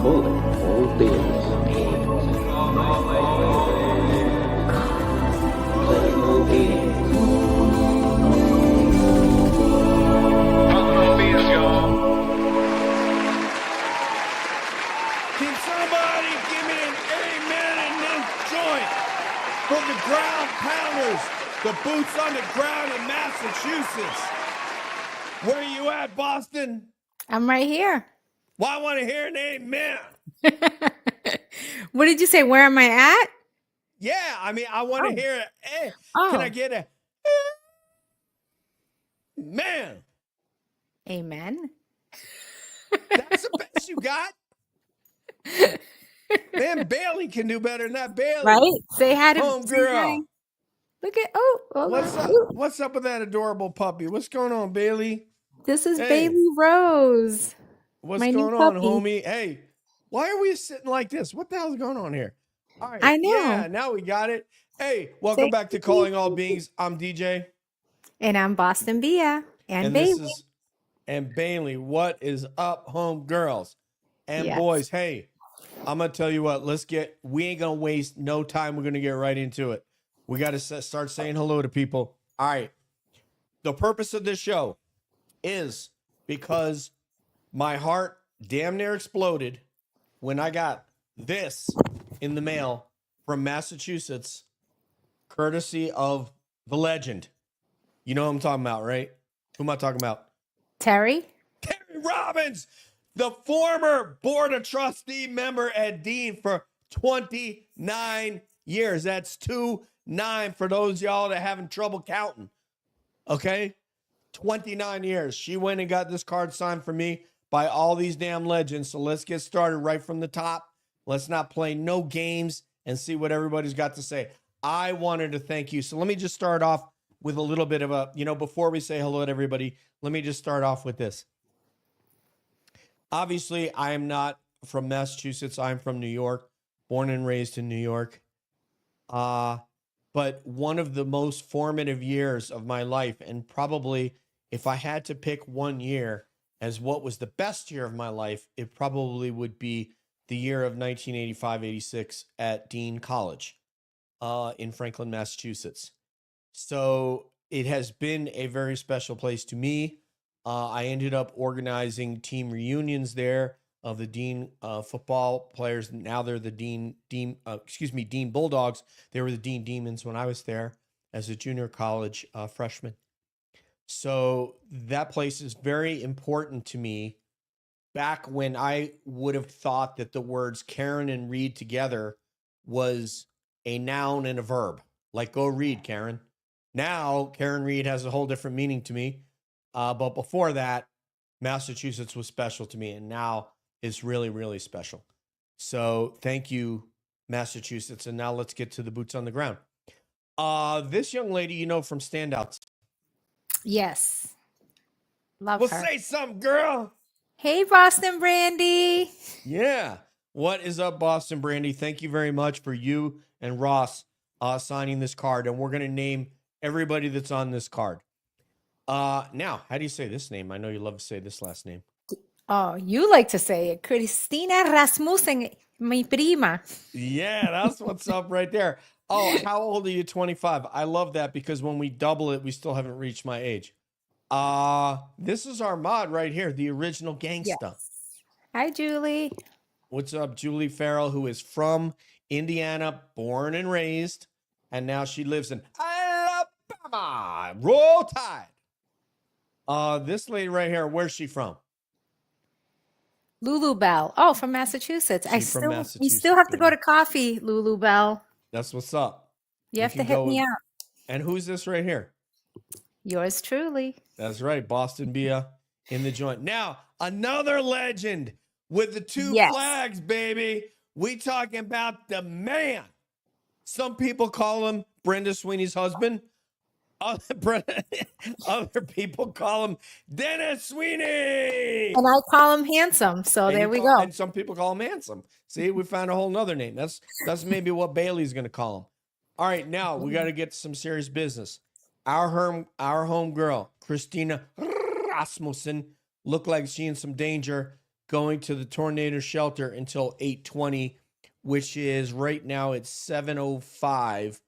Calling all beings. Calling all beings. Can somebody give me an amen in this joint from the ground pounders, the boots on the ground in Massachusetts? Where are you at, Boston? I'm right here. Well, I want to hear an amen. What did you say? Where am I at? Yeah, I mean, I want to hear it. Hey, can I get a man? Amen. That's the best you got? Man, Bailey can do better than that. Bailey. Right? Say hi to Home say hi. girl. Look at What's up? Ooh. What's up with that adorable puppy? What's going on, Bailey? This is Hey. Bailey Rose. What's my new going on, puppy. homie? Hey, why are we sitting like this? What the hell's going on here? All right. I know. Yeah, now we got it. Hey, welcome back to Calling All Beings. I'm DJ. And I'm Boston Bia. And Bailey. And Bailey, what is up, home girls and Yes. boys? Hey, I'm gonna tell you what. We ain't gonna waste no time. We're gonna get right into it. We got to start saying hello to people. All right. The purpose of this show is because my heart damn near exploded when I got this in the mail from Massachusetts, courtesy of the legend. You know what I'm talking about, right? Who am I talking about? Terry Robbins, the former Board of Trustee member at Dean for 29 years. That's 29 for those y'all that having trouble counting. Okay? 29 years. She went and got this card signed for me by all these damn legends. So let's get started right from the top. Let's not play no games and see what everybody's got to say. I wanted to thank you. So let me just start off with a little bit of before we say hello to everybody, let me just start off with this. Obviously, I am not from Massachusetts. I'm from New York, born and raised in New York. But one of the most formative years of my life, and probably if I had to pick one year as what was the best year of my life, it probably would be the year of 1985-86 at Dean College in Franklin, Massachusetts. So it has been a very special place to me. I ended up organizing team reunions there of the Dean football players. Now they're the Dean Bulldogs. They were the Dean Demons when I was there as a junior college freshman. So that place is very important to me. Back when I would have thought that the words Karen and Reed together was a noun and a verb, like go read, Karen. Now, Karen Reed has a whole different meaning to me. But before that, Massachusetts was special to me. And now it's really, really special. So thank you, Massachusetts. And now let's get to the boots on the ground. This young lady, you know, from Standouts. Yes. Love Well, her. say something, girl. Hey, Boston Brandy. Yeah. What is up, Boston Brandy? Thank you very much for you and Ross signing this card. And we're going to name everybody that's on this card. Now, how do you say this name? I know you love to say this last name. Oh, you like to say it. Cristina Rasmussen, mi prima. Yeah, that's what's up right there. Oh, how old are you? 25. I love that because when we double it, we still haven't reached my age. This is our mod right here, the original gangsta. Yes. Hi, Julie. What's up, Julie Farrell, who is from Indiana, born and raised, and now she lives in Alabama. Roll Tide. This lady right here, where's she from? Lulu Bell. Oh, from Massachusetts. She's from We Massachusetts, still have to go baby. to coffee, Lulu Bell. That's what's up. You have to hit me up. And who's this right here? Yours truly. That's right, Boston Bia in the joint. Now, another legend with the two flags, baby. We talking about the man. Some people call him Brenda Sweeney's husband. Other people call him Dennis Sweeney. And I call him handsome. So there we go. And some people call him handsome. See, we found a whole nother name. That's maybe what Bailey's going to call him. All right, now we got to get to some serious business. Our home girl, Christina Rasmussen, looked like she in some danger going to the tornado shelter until 8:20, which is right now it's 7:05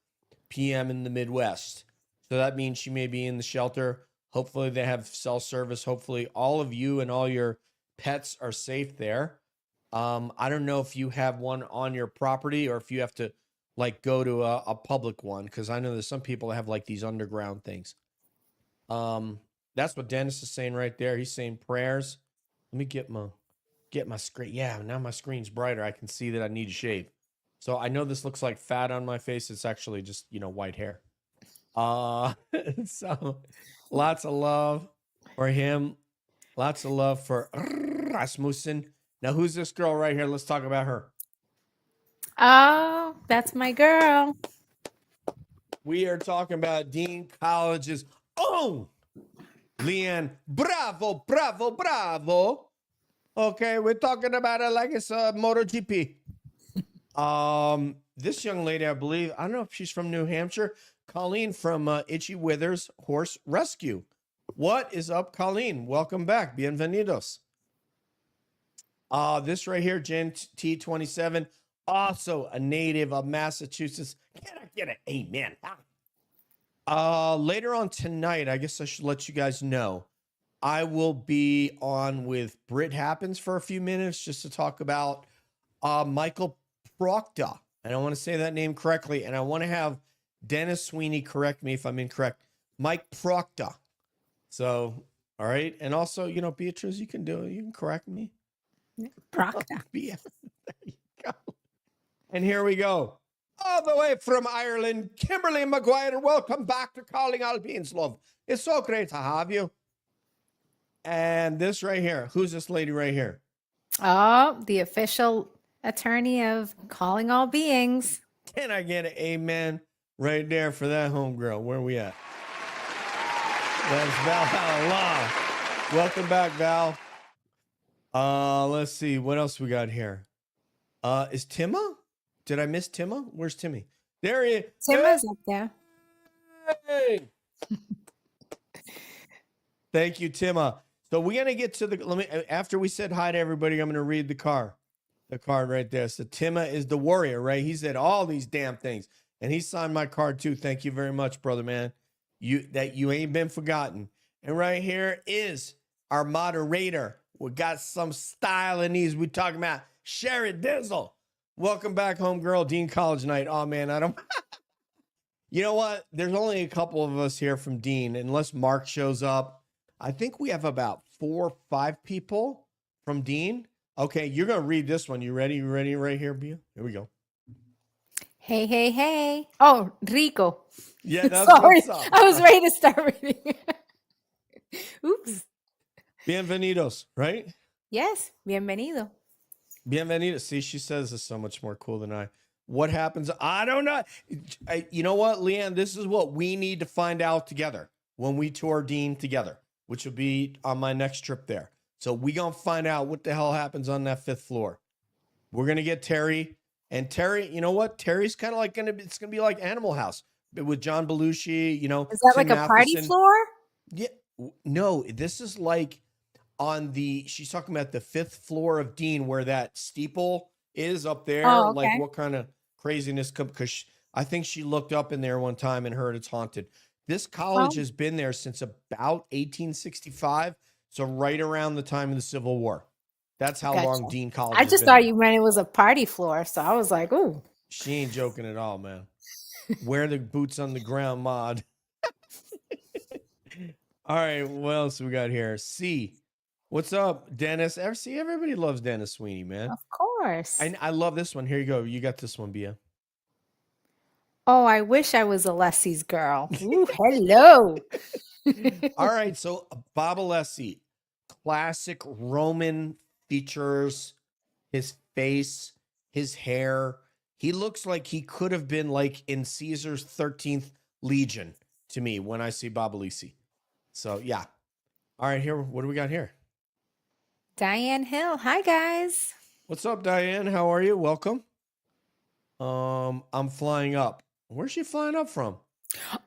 p.m. in the Midwest. So that means she may be in the shelter. Hopefully they have cell service. Hopefully all of you and all your pets are safe there. I don't know if you have one on your property or if you have to like go to a public one, because I know there's some people that have like these underground things. That's what Dennis is saying right there. He's saying prayers. Let me get my screen. Yeah, now my screen's brighter. I can see that I need to shave. So I know this looks like fat on my face. It's actually just, white hair. So lots of love for him. Lots of love for Rasmussen. Now, who's this girl right here? Let's talk about her. Oh, that's my girl. We are talking about Dean College's own Leanne. Bravo, bravo, bravo. Okay, we're talking about it like it's a MotoGP. This young lady, I believe, I don't know if she's from New Hampshire. Colleen from Itchy Withers Horse Rescue. What is up, Colleen? Welcome back. Bienvenidos. This right here, Jen T27, also a native of Massachusetts. Can I get an amen? Later on tonight, I guess I should let you guys know, I will be on with Brit Happens for a few minutes just to talk about Michael Proctor. And I want to say that name correctly. And I want to have Dennis Sweeney correct me if I'm incorrect. Mike Proctor. So, all right. And also, Beatrice, you can do it. You can correct me. Proctor. Yeah, there you go. And here we go. All the way from Ireland, Kimberly Maguire. Welcome back to Calling All Beans, love. It's so great to have you. And this right here. Who's this lady right here? Oh, the official attorney of Calling All Beings. Can I get an amen right there for that homegirl? Where are we at? That's Valhalla. Welcome back, Val. Let's see what else we got here. Is Timma? Did I miss Timma? Where's Timmy? There he is. Timma's up there. Hey. Thank you, Timma. So we're gonna get to after we said hi to everybody, I'm gonna read the card right there. So Timma is the warrior, right? He said all these damn things, and he signed my card too. Thank you very much, brother, man. You ain't been forgotten. And right here is our moderator. We got some style in these. We talking about Sherry Dizzle. Welcome back, homegirl. Dean College night. Oh man, I don't. You know what? There's only a couple of us here from Dean, unless Mark shows up. I think we have about 4 or 5 people from Dean. Okay, you're gonna read this one. You ready? You ready right here, Bia? Here we go. Hey, hey, hey. Oh, Rico. Yeah, that's Sorry. what's up. I was ready to start reading. Oops. Bienvenidos, right? Yes. Bienvenido. Bienvenidos. See, she says this so much more cool than I. What happens? I don't know. You know what, Leanne? This is what we need to find out together when we tour Dean together, which will be on my next trip there. So we gonna find out what the hell happens on that 5th floor. We're gonna get Terry, and Terry. You know what? Terry's kind of like it's gonna be like Animal House with John Belushi. Is that Tim like a party Matheson. floor? Yeah. No, this is like she's talking about the 5th floor of Dean, where that steeple is up there. Oh, okay. Like what kind of craziness because I think she looked up in there one time and heard it's haunted. This college has been there since about 1865, so right around the time of the Civil War. That's how long Dean College I has just been thought there. you meant it was a party floor, so I was like, ooh. She ain't joking at all, man. Wear the boots on the ground mod. All right, what else we got here? C. What's up, Dennis? See, everybody loves Dennis Sweeney, man. Of course. I love this one. Here you go. You got this one, Bia. Oh, I wish I was Alessi's girl. Ooh, hello. All right, so Bob Alessi, classic Roman features, his face, his hair. He looks like he could have been like in Caesar's 13th Legion to me when I see Bob Alessi. So yeah. All right, here, what do we got here? Diane Hill. Hi, guys. What's up, Diane? How are you? Welcome. I'm flying up. Where's she flying up from?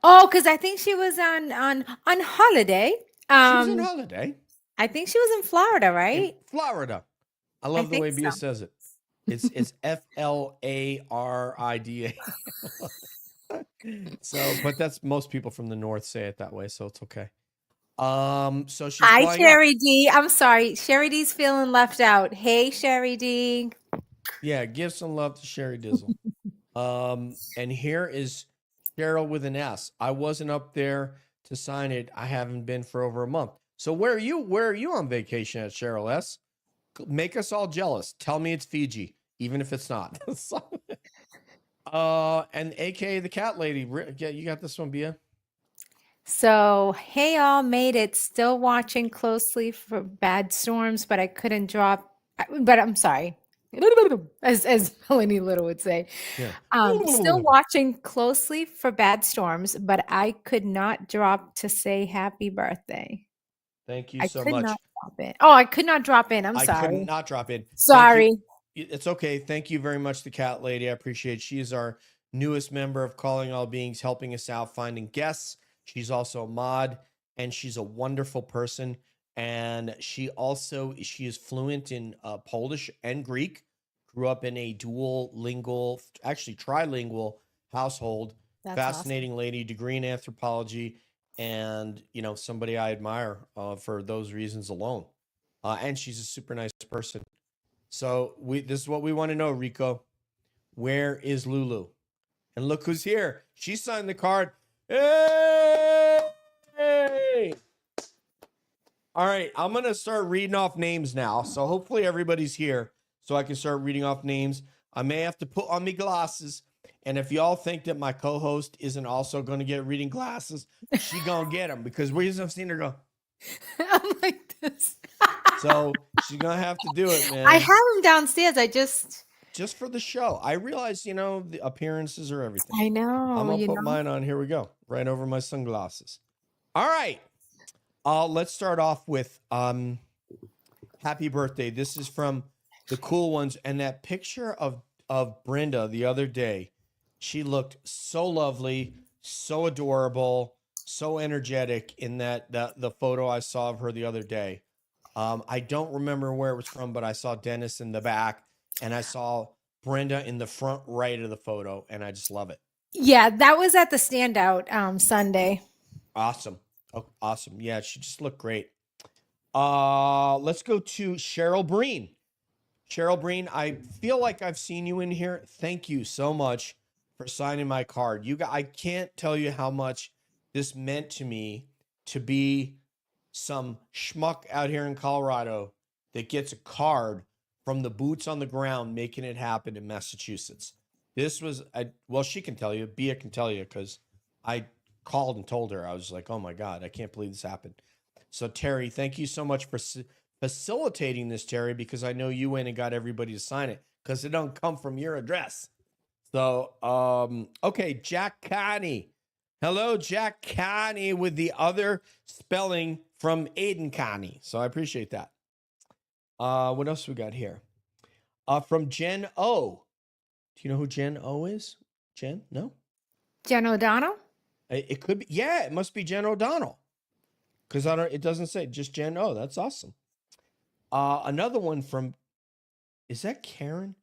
Oh, because I think she was on holiday. She was on holiday I think she was in Florida, in right? Florida. I I love the think way Bia so. says it. It's Flarida. So, but that's most people from the north say it that way, so it's okay. So she's Hi, flying up. Sherry D. I'm sorry. Sherry D's feeling left out. Hey, Sherry D. Yeah, give some love to Sherry Dizzle. And here is Cheryl with an S. I wasn't up there to sign it. I haven't been for over a month. So where are you? Where are you on vacation at, Cheryl S? Make us all jealous. Tell me it's Fiji, even if it's not. And AKA the cat lady. Yeah, you got this one, Bia. So, hey, all made it. Still watching closely for bad storms, but I couldn't drop. But I'm sorry, as Melanie Little would say. Yeah. Still watching closely for bad storms, but I could not drop to say happy birthday. Thank you I so could much. not drop in. Oh, I could not drop in. I'm I could sorry. not drop in. Thank you. Sorry. It's okay. Thank you very much, the cat lady. I appreciate it. She is our newest member of Calling All Beings, helping us out finding guests. She's also a mod, and she's a wonderful person. And she is fluent in Polish and Greek. Grew up in a dual lingual, actually trilingual household. That's Fascinating lady, degree in anthropology, and somebody I admire for those reasons alone. And she's a super nice person. So this is what we want to know, Rico. Where is Lulu? And look who's here. She signed the card. Hey! All right, I'm going to start reading off names now. So hopefully everybody's here so I can start reading off names. I may have to put on me glasses. And if y'all think that my co-host isn't also going to get reading glasses, she going to get them because we just have seen her go. I'm like this. So she's going to have to do it, man. I have him downstairs. I just for the show. I realize, the appearances are everything. I know. I'm going to put mine on. Here we go. Right over my sunglasses. All right. Let's start off with happy birthday. This is from the cool ones. And that picture of Brenda the other day, she looked so lovely, so adorable, so energetic in the photo I saw of her the other day. I don't remember where it was from, but I saw Dennis in the back and I saw Brenda in the front right of the photo, and I just love it. Yeah, that was at the standout Sunday. Awesome. Oh, awesome. Yeah, she just looked great. Let's go to Cheryl Breen. Cheryl Breen, I feel like I've seen you in here. Thank you so much for signing my card. I can't tell you how much this meant to me to be some schmuck out here in Colorado that gets a card from the boots on the ground making it happen in Massachusetts. This was, she can tell you, Bia can tell you, because I called and told her. I was like, oh my God, I can't believe this happened. So Terry, thank you so much for facilitating this, Terry, because I know you went and got everybody to sign it because it don't come from your address. So, okay, Jack Connie. Hello, Jack Connie with the other spelling from Aiden Connie. So I appreciate that. What else we got here? From Jen O. Do you know who Jen O is? Jen? No? Jen O'Donnell? It could be. Yeah, it must be Jen O'Donnell. Because it doesn't say, just Jen O. That's awesome. Another one from, is that Karen?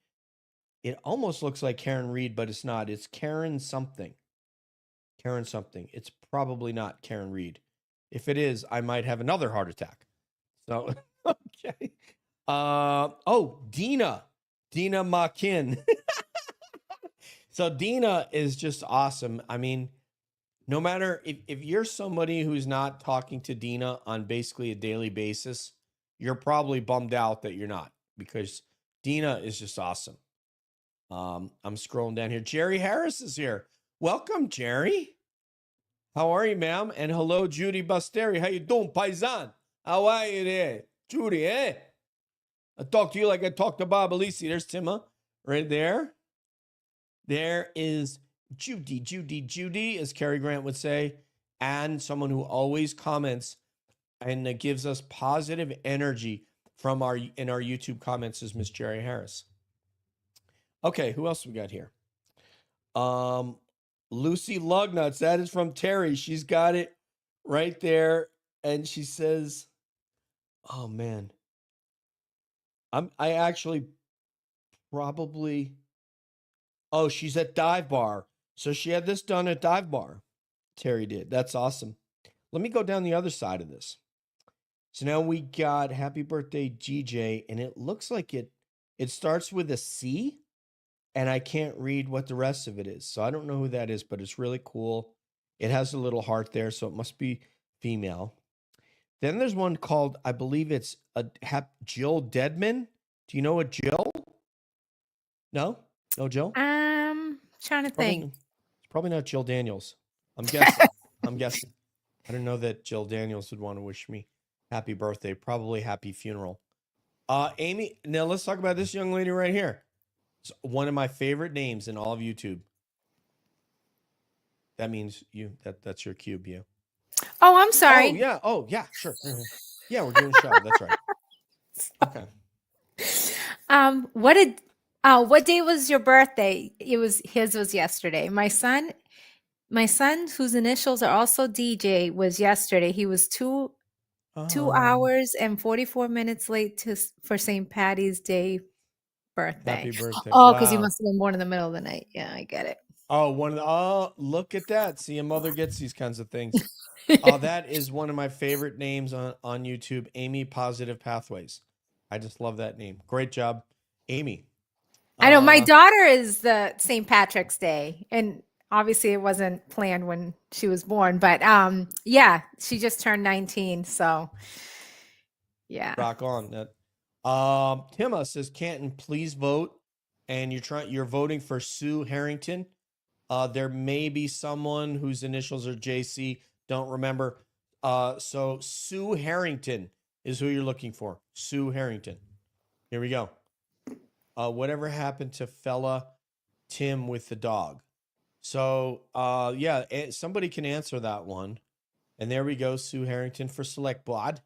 It almost looks like Karen Reed, but it's not. It's Karen something. Karen something. It's probably not Karen Reed. If it is, I might have another heart attack. So, okay. Dina Makin. So Dina is just awesome. I mean, no matter if you're somebody who's not talking to Dina on basically a daily basis, you're probably bummed out that you're not, because Dina is just awesome. I'm scrolling down here. Jerry Harris is here. Welcome, Jerry. How are you, ma'am? And hello, Judy Basteri. How you doing, Paisan? How are you there? Judy, eh? I talk to you like I talked to Bob Alisi. There's Tima right there. There is Judy, as Cary Grant would say, and someone who always comments and gives us positive energy in our YouTube comments is Miss Jerry Harris. Okay, who else we got here? Lucy Lugnuts. That is from Terry. She's got it right there. And she says, oh man. I actually probably, oh, she's at Dive Bar. So she had this done at Dive Bar. Terry did. That's awesome. Let me go down the other side of this. So now we got happy birthday, GJ, and it looks like it starts with a C, and I can't read what the rest of it is. So I don't know who that is, but it's really cool. It has a little heart there, so it must be female. Then there's one called, I believe it's Jill Deadman. Do you know a Jill? No? No Jill? Trying to think. It's probably not Jill Daniels. I'm guessing. I'm guessing. I don't know that Jill Daniels would want to wish me happy birthday. Probably happy funeral. Amy, now let's talk about this young lady right here. It's one of my favorite names in all of YouTube. That means you. That's your cube, you. Oh, I'm sorry. Oh, yeah. Oh, yeah. Sure. Mm-hmm. Yeah, we're doing a show. That's right. Okay. What day was your birthday? His was yesterday. My son, whose initials are also DJ, was yesterday. He was 2 hours and 44 minutes late for St. Patty's Day birthday. Happy birthday. Oh, because he Wow. must have been born in the middle of the night. Yeah, I get it. Oh, look at that. See, a mother gets these kinds of things. Oh, that is one of my favorite names on YouTube, Amy Positive Pathways. I just love that name. Great job, Amy. I know my daughter is the St. Patrick's Day, and obviously it wasn't planned when she was born, but yeah, she just turned 19, so yeah. Rock on that. Timma says, Canton, please vote. And you're voting for Sue Harrington. There may be someone whose initials are JC. Don't remember. So Sue Harrington is who you're looking for. Sue Harrington. Here we go. Whatever happened to fella Tim with the dog? So yeah, somebody can answer that one. And there we go, Sue Harrington for Select Bod.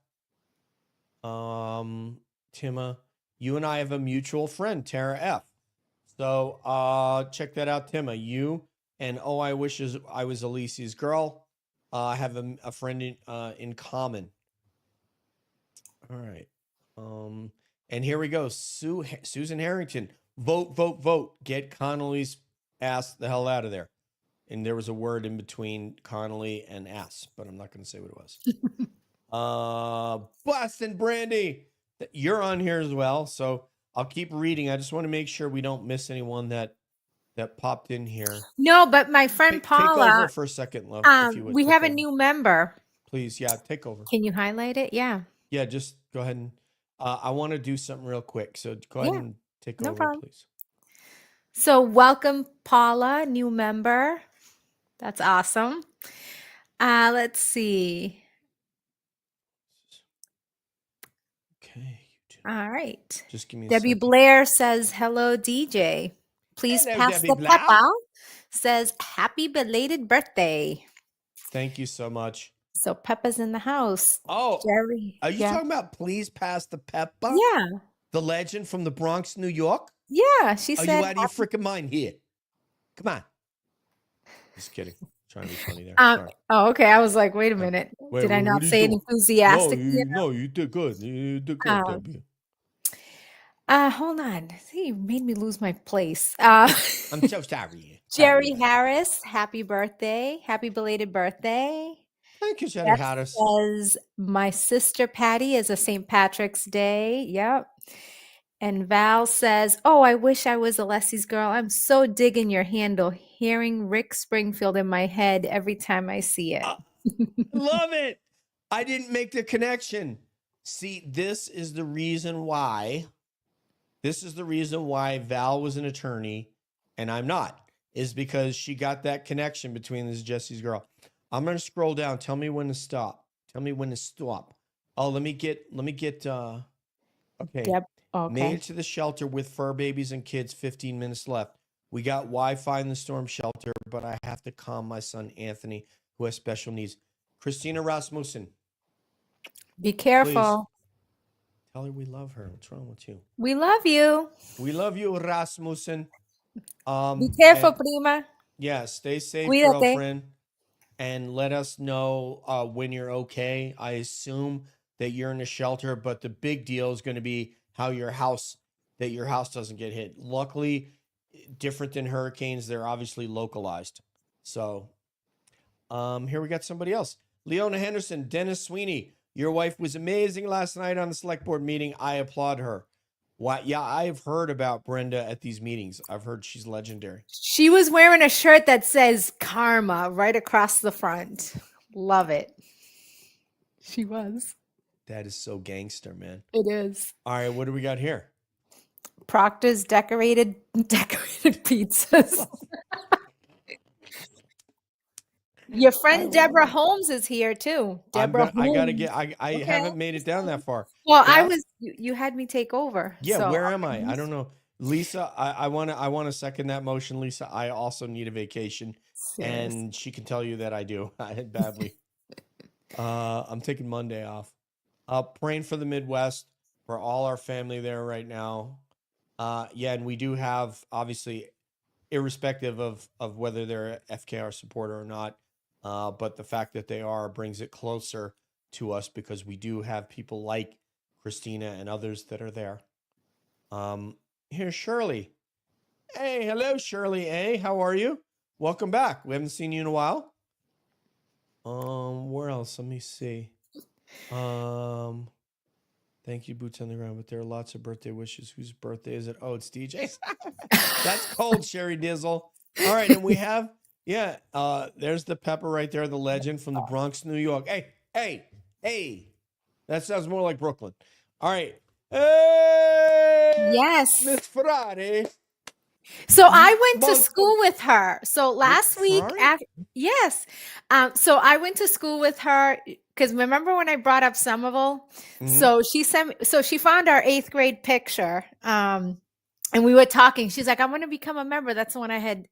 Timma, you and I have a mutual friend, Tara F. So check that out, Timma. You and I wish I was Alicia's girl. I have a friend in common. All right. And here we go. Susan Harrington. Vote, vote, vote. Get Connolly's ass the hell out of there. And there was a word in between Connolly and ass, but I'm not going to say what it was. Boston Brandy, you're on here as well. So I'll keep reading. I just want to make sure we don't miss anyone that popped in here. No, but my friend Paula. Take over for a second, love. If you would, we have a new member. Please, yeah, take over. Can you highlight it? Yeah. Yeah, just go ahead and I want to do something real quick. So go ahead and take over, problem. Please. So welcome, Paula, new member. That's awesome. Let's see. Okay. All right. Just give me a Debbie second. Blair says, hello, DJ. Please Hello, pass Debbie the Blair. pepper. Says, happy belated birthday. Thank you so much. So Peppa's in the house. Oh, Jerry. are you talking about Please Pass the Pepper? Yeah. The legend from the Bronx, New York? Yeah. She Are said. you out of your freaking mind here? Come on. Just kidding. Trying to be funny there. Sorry. Oh, okay. I was like, wait a minute. Did I not say it enthusiastically? No, you did good. You did good, Debbie. Hold on. See, you made me lose my place. I'm so sorry. Jerry Harris, happy birthday. Happy belated birthday. Thank you, Jerry Harris. Says, my sister Patty is a St. Patrick's Day. Yep. And Val says, oh, I wish I was Alessi's girl. I'm so digging your handle, hearing Rick Springfield in my head every time I see it. Love it. I didn't make the connection. See, this is the reason why Val was an attorney and I'm not, is because she got that connection between this Jesse's girl. I'm going to scroll down. Tell me when to stop. Oh, let me get, okay. Yep. Okay. Made it to the shelter with fur babies and kids, 15 minutes left. We got Wi-Fi in the storm shelter, but I have to calm my son, Anthony, who has special needs. Christina Rasmussen. Be careful. Please. Tell her we love her. What's wrong with you? We love you. We love you, Rasmussen. Be careful, prima. Yeah, stay safe, Cuídate. girlfriend, and let us know when you're okay. I assume that you're in a shelter, but the big deal is going to be how your house doesn't get hit. Luckily, different than hurricanes, they're obviously localized. So, here we got somebody else. Leona Henderson, Dennis Sweeney. Your wife was amazing last night on the select board meeting. I applaud her. Why? Yeah, I've heard about Brenda at these meetings. I've heard she's legendary. She was wearing a shirt that says karma right across the front. Love it. She was. That is so gangster, man. It is. All right, what do we got here? Proctor's decorated pizzas. Your friend Deborah Holmes is here too. Deborah I gotta Holmes. get. I Okay. haven't made it down that far. Well, Beth? you had me take over. Yeah, so where am I? I don't know. Lisa, I wanna second that motion, Lisa. I also need a vacation. Serious. And she can tell you that I do. I had badly. I'm taking Monday off. Praying for the Midwest, for all our family there right now. Yeah, and we do have, obviously, irrespective of whether they're a FKR supporter or not, but the fact that they are brings it closer to us because we do have people like Christina and others that are there. Here's Shirley. Hey, hello, Shirley. Hey, how are you? Welcome back. We haven't seen you in a while. Where else? Let me see. Thank you, Boots on the Ground, but there are lots of birthday wishes. Whose birthday is it? Oh, it's DJ's. That's cold, Sherry Dizzle. All right, and we have, there's the pepper right there, the legend from the Bronx, New York. Hey. That sounds more like Brooklyn. All right. Hey, Yes. Miss Ferrari. So I went to school with her. So last week, Ferrari? yes. So I went to school with her because remember when I brought up Somerville? So she she found our 8th grade picture. And we were talking. She's like, I want to become a member. That's the one I had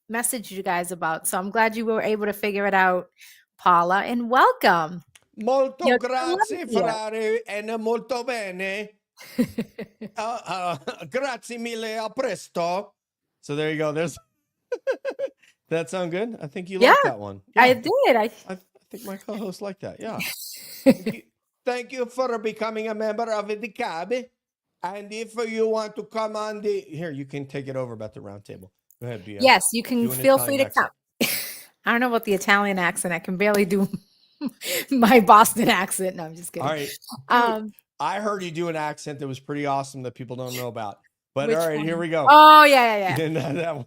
messaged you guys about. So I'm glad you were able to figure it out, Paula, and welcome. Molto grazie, Ferrari, and molto bene. Grazie mille, a presto. So there you go. There's that sound good? I think you like that one. Yeah, I did. I think my co-host liked that. Yeah. Thank you for becoming a member of the club. And if you want to come on here, you can take it over about the round table. Go ahead, Bia. Yes, you can feel free to come. I don't know about the Italian accent. I can barely do my Boston accent. No, I'm just kidding. All right. I heard you do an accent that was pretty awesome that people don't know about. But all right, here we go. Oh, yeah. That one.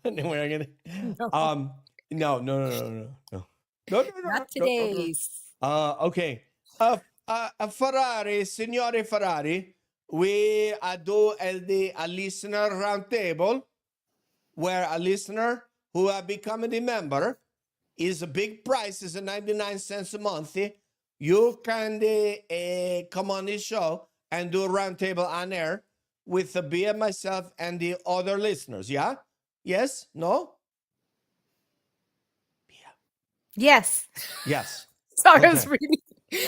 No. Not today's. Okay. Ferrari, Signore Ferrari, we do a listener roundtable where a listener who have become a member is a big price, is 99 cents a month. You can come on this show and do a roundtable on air with Bia, myself, and the other listeners. Yeah? Yes? No? Bia. Yes. Yes. Sorry, Okay. I was reading.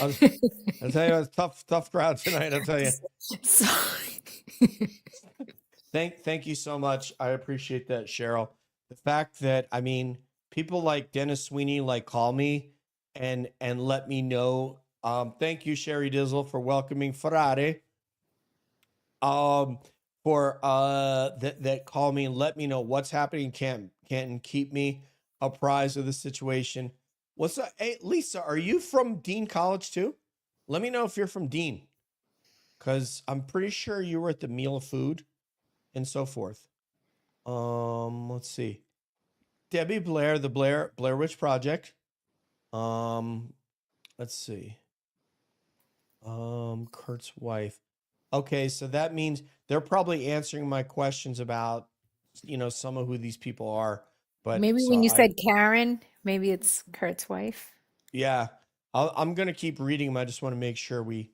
I'll tell you, it's tough crowd tonight. I'll tell you. Sorry. Thank you so much. I appreciate that, Cheryl. The fact that, I mean, people like Dennis Sweeney call me and let me know. Thank you, Sherry Dizzle, for welcoming Ferrari. For that call me and let me know what's happening in Canton, keep me apprised of the situation. What's up? Hey, Lisa, are you from Dean College too? Let me know if you're from Dean, because I'm pretty sure you were at the Meal of Food and so forth. Let's see. Debbie Blair, the Blair Witch Project. Let's see. Kurt's wife. Okay, so that means they're probably answering my questions about, some of who these people are. But maybe when you said Karen, maybe it's Kurt's wife. Yeah, I'm gonna keep reading them. I just want to make sure we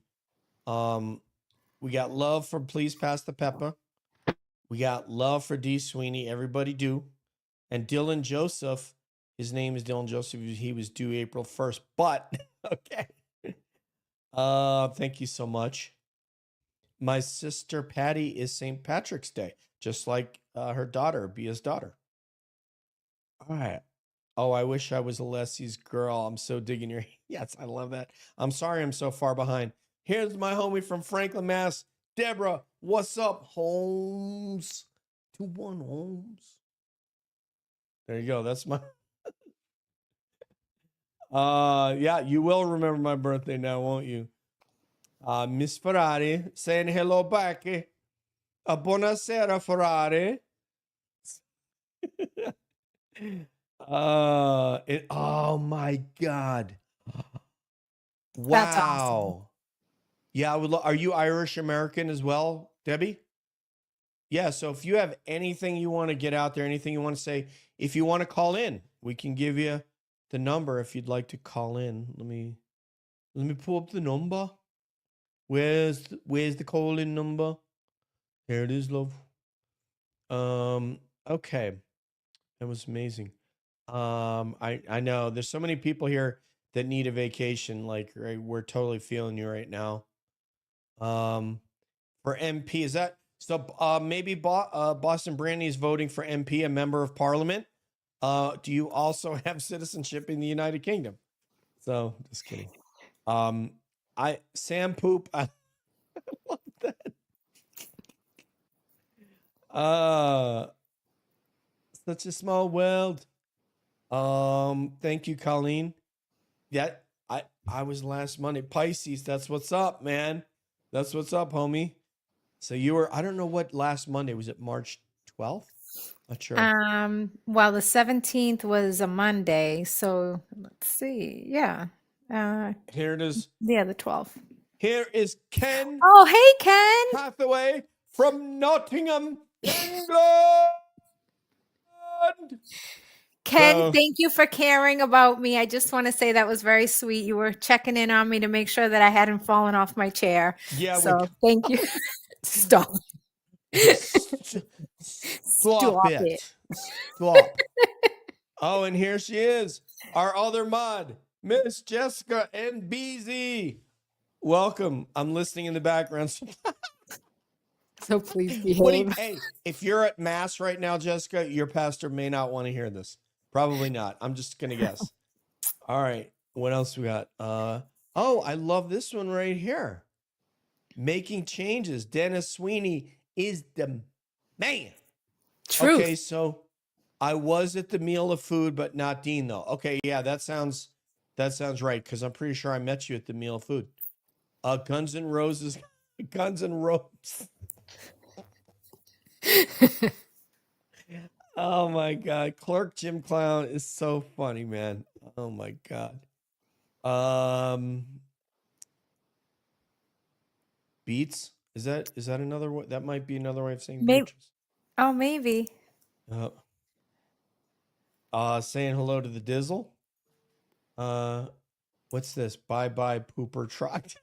got love for Please Pass the Pepper. We got love for D. Sweeney. Everybody do. And Dylan Joseph, his name is Dylan Joseph. He was due April 1st, but okay. Thank you so much. My sister Patty is St. Patrick's Day, just like her daughter, Bia's daughter. All right. Oh, I wish I was a Leslie's girl. I'm so digging your. Yes, I love that. I'm sorry I'm so far behind. Here's my homie from Franklin, Mass. Deborah, what's up, Holmes? 2-1 Holmes. There you go. That's my. Yeah, you will remember my birthday now, won't you? Miss Ferrari saying hello back. Buonasera, Ferrari. Oh my God. That's awesome. Wow. Yeah, are you Irish American as well, Debbie? Yeah, so if you have anything you want to get out there, anything you want to say, if you want to call in, we can give you the number if you'd like to call in. Let me pull up the number. Where's the call in number? Here it is, love. Okay. That was amazing. I know there's so many people here that need a vacation. Like, right, we're totally feeling you right now. For MP, is that so? Maybe Boston Brandy is voting for MP, a member of Parliament. Do you also have citizenship in the United Kingdom? So, just kidding. Sam Poop. I love that. Such a small world. Thank you, Colleen. Yeah, I was last Monday. Pisces, that's what's up, man. That's what's up, homie. So you were, I don't know what last Monday was. It March 12th? Not sure. Well, the 17th was a Monday, so let's see. Yeah. Here it is. Yeah, the 12th. Here is Ken Oh, hey, Ken. Hathaway from Nottingham, England. Ken, So- thank you for caring about me. I just want to say that was very sweet. You were checking in on me to make sure that I hadn't fallen off my chair. Yeah, So thank you. Stop. Stop it. Stop. Oh, and here she is, our other mod, Miss Jessica and BZ. Welcome. I'm listening in the background. So please What do you- behave. hey, if you're at mass right now, Jessica, your pastor may not want to hear this. Probably not. I'm just gonna guess. All right. What else we got? Oh, I love this one right here. Making changes. Dennis Sweeney is the man. Truth. Okay, so I was at the Meal of Food, but not Dean though. Okay, yeah, that sounds right, because I'm pretty sure I met you at the Meal of Food. Guns N' Roses, Guns N' Roses. Oh my God, Clerk Jim Clown is so funny, man. Oh my God. Beats, is that another one? That might be another way of saying Maybe. Beatrice. Oh, maybe. Saying hello to the Dizzle. What's this? Bye bye pooper trot.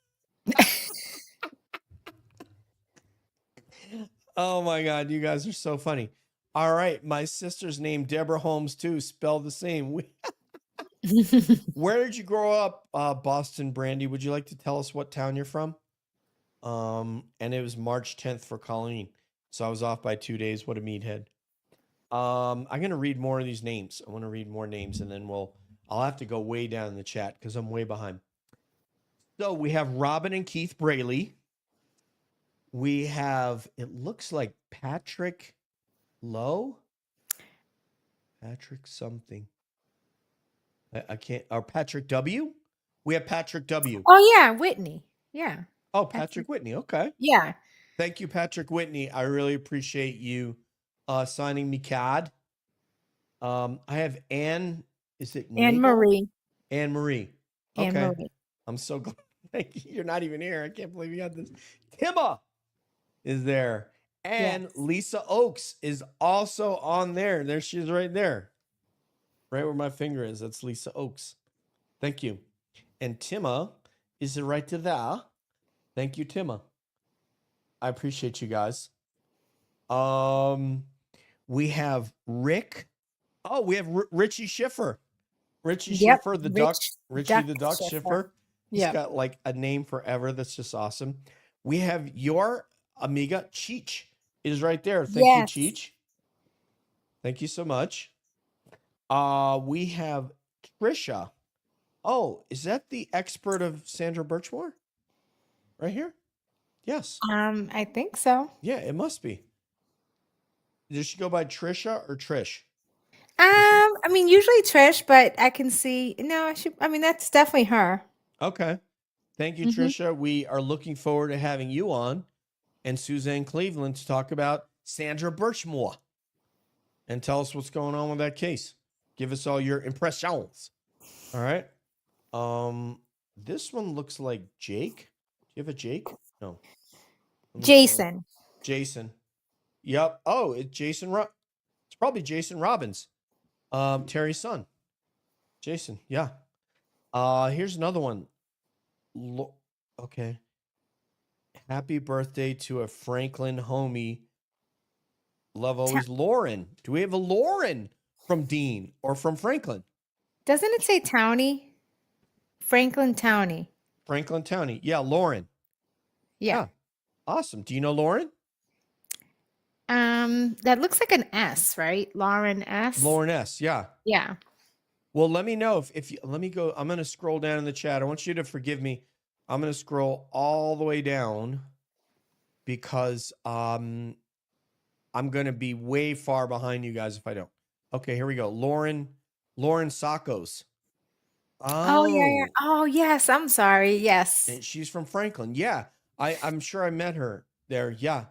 Oh my God, you guys are so funny. All right, my sister's name Deborah Holmes too, spelled the same. Where did you grow up, Boston Brandy? Would you like to tell us what town you're from? And it was March 10th for Colleen, so I was off by 2 days. What a meathead. I'm gonna read more of these names. I want to read more names, and then I'll have to go way down in the chat because I'm way behind. So we have Robin and Keith Braley. We have, it looks like Patrick Lowe. Patrick something. I can't, or Patrick W. We have Patrick W. Oh, yeah, Whitney. Yeah. Oh, Patrick Whitney. Okay. Yeah. Thank you, Patrick Whitney. I really appreciate you signing me card. I have Anne. Is it Anne Marie? Anne Marie. Okay. Anne Marie. I'm so glad. Thank you. You're not even here. I can't believe you got this. Timma is there. And Yes. Lisa Oakes is also on there. There she is right there. Right where my finger is. That's Lisa Oakes. Thank you. And Timma is right to there. Thank you, Timma. I appreciate you guys. We have Rick. Oh, we have Richie Schiffer. Richie Yep, Schiffer, the Rich duck. Richie Duck the duck Schiffer. Schiffer. He's Yep. got like a name forever. That's just awesome. We have your amiga Cheech is right there. Thank Yes. you, Cheech. Thank you so much. We have Trisha. Oh, is that the expert of Sandra Birchmore? Right here? Yes. I think so. Yeah, it must be. Does she go by Trisha or Trish? I mean, usually Trish, but I can see. No, I mean, that's definitely her. Okay. Thank you, Mhm. Trisha. We are looking forward to having you on and Suzanne Cleveland to talk about Sandra Birchmore and tell us what's going on with that case. Give us all your impressions. All right. This one looks like Jake. Do you have a Jake? No. Let me see. Jason. Jason. Yep. Oh, it's Jason. It's probably Jason Robbins. Terry's son. Jason. Yeah. Here's another one. Okay. Happy birthday to a Franklin homie. Love always Lauren. Do we have a Lauren from Dean or from Franklin? Doesn't it say Towney? Franklin Towney. Franklin Towney. Yeah, Lauren. Yeah. Awesome. Do you know Lauren? That looks like an S, right? Lauren S. Lauren S. Yeah. Yeah. Well, let me know if you, let me go. I'm going to scroll down in the chat. I want you to forgive me. I'm going to scroll all the way down because I'm going to be way far behind you guys if I don't. Okay, here we go. Lauren Sakos. Oh yeah. Oh yes. I'm sorry. Yes. And she's from Franklin. Yeah. I'm sure I met her there. Yeah.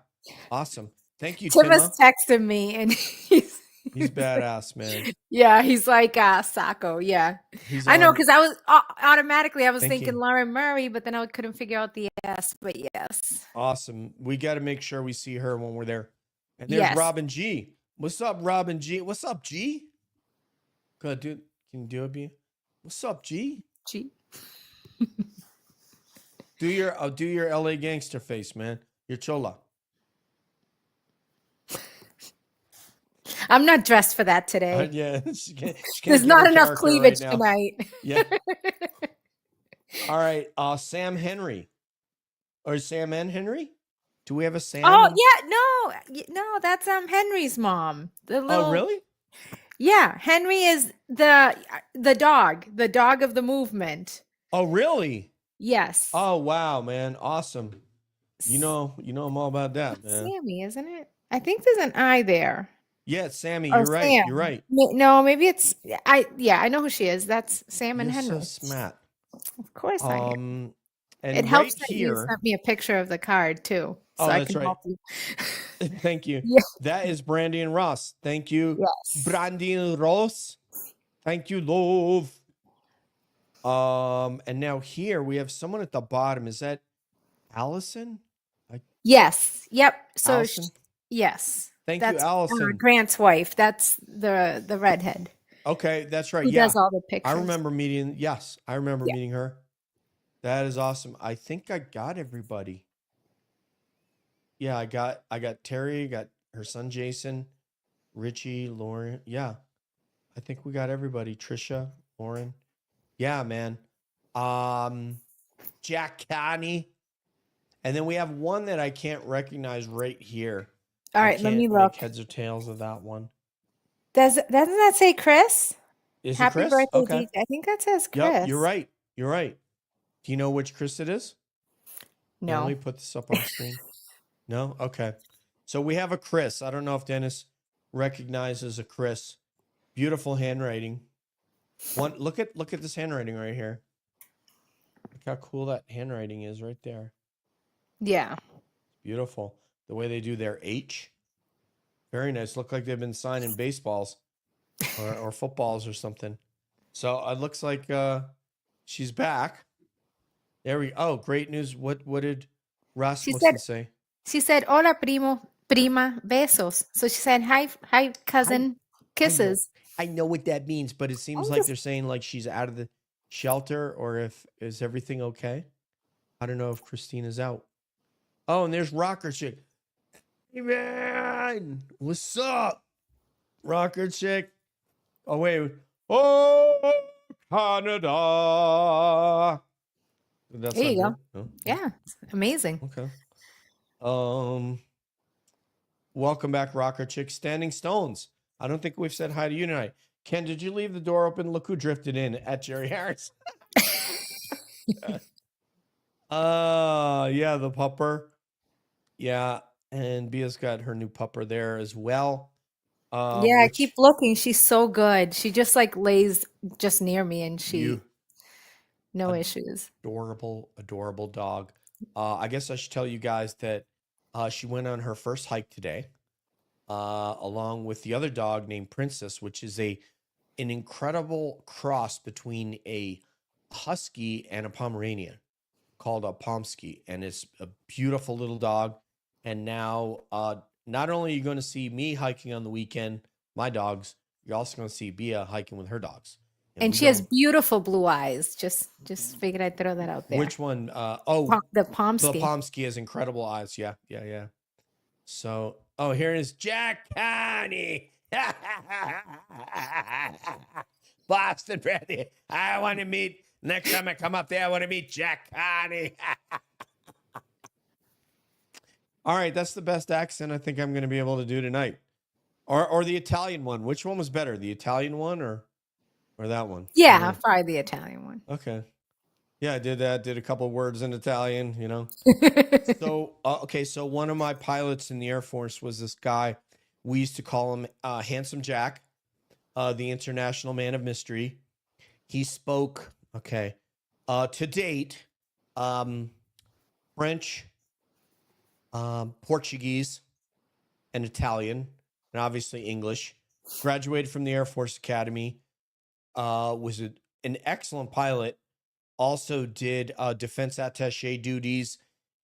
Awesome. Thank you, Tim Tima. has texted me and he's badass, man. Yeah, he's like Sacco. Yeah. I know because I was automatically Thank thinking you. Lauren Murray, but then I couldn't figure out the S. But yes. Awesome. We got to make sure we see her when we're there. And there's Yes. Robin G. What's up, Robin G? What's up, G? Go ahead, dude. Can you do it, B? What's up, G? G. Do your LA gangster face, man. Your chola. I'm not dressed for that today. Yeah. There's not enough cleavage right tonight. Yeah. All right. Sam Henry. Or Sam and Henry? Do we have a Sam? Oh yeah, no, that's Henry's mom. The little. Oh really? Yeah, Henry is the dog of the movement. Oh really? Yes. Oh wow, man, awesome. You know I'm all about that, man. Sammy, isn't it? I think there's an I there. Yeah, it's Sammy. Or You're right. Sam. You're right. No, maybe it's I know who she is. That's Sam and You're Henry. so smart. Of course I am. And it helps right that here, you sent me a picture of the card too. So I that's can right. help you. Thank you. Yeah. That is Brandy and Ross. Thank you. Yes. Brandy and Ross. Thank you, love. And now here we have someone at the bottom. Is that Allison? Yes. Yep. So Allison? yes. Thank That's you, Allison. Grant's wife. That's the redhead. Okay, that's right. Who Yeah. does all the pictures. I remember meeting meeting her. That is awesome. I think I got everybody. Yeah, I got Terry, got her son Jason, Richie, Lauren. Yeah. I think we got everybody. Trisha, Lauren. Yeah, man. Jack Connie. And then we have one that I can't recognize right here. All right, let me look. Heads or tails of that one. Doesn't that say Chris? Is Happy it Chris? birthday, Okay. DJ. I think that says Chris. Yep, you're right. You're right. Do you know which Chris it is? No. Let me put this up on screen. No? Okay. So we have a Chris. I don't know if Dennis recognizes a Chris. Beautiful handwriting. Look at this handwriting right here. Look how cool that handwriting is right there. Yeah. Beautiful. The way they do their H. Very nice. Look like they've been signing baseballs or footballs or something. So it looks like she's back. There we go. Oh, great news. What did Rasmussen say? She said, "Hola, prima, besos." So she said, "Hi, cousin, kisses." I know what that means, but it seems like they're saying like she's out of the shelter, or is everything okay? I don't know if Christina's out. Oh, and there's Rocker Chick. Hey man, what's up, Rocker Chick? Oh wait, oh Canada. That's there you go. No? Yeah, it's amazing. Okay. Welcome back, Rocker Chick. Standing Stones. I don't think we've said hi to you tonight. Ken, did you leave the door open? Look who drifted in at Jerry Harris. Yeah, the pupper. Yeah, and Bia's got her new pupper there as well. Yeah, I keep Which looking. She's so good. She just like lays just near me and you no issues. adorable dog. I guess I should tell you guys that she went on her first hike today, along with the other dog named Princess, which is an incredible cross between a husky and a Pomeranian called a Pomsky, and it's a beautiful little dog. And now, not only are you going to see me hiking on the weekend, my dogs, you're also going to see Bia hiking with her dogs. And we she has go- beautiful blue eyes. Just figured I'd throw that out there. Which one? The The Pomsky. Pomsky has incredible eyes. Yeah. So, here is Jack Connie. Boston Brandy. I want to meet, next time I come up there, I want to meet Jack Connie. All right, that's the best accent I think I'm going to be able to do tonight. Or the Italian one. Which one was better, the Italian one or that one? Yeah, probably the Italian one. Okay. Yeah, I did that. Did a couple words in Italian, you know. So, so one of my pilots in the Air Force was this guy. We used to call him Handsome Jack, the International Man of Mystery. He spoke, to date, French, Portuguese, and Italian, and obviously English. Graduated from the Air Force Academy. Was an excellent pilot. Also did defense attaché duties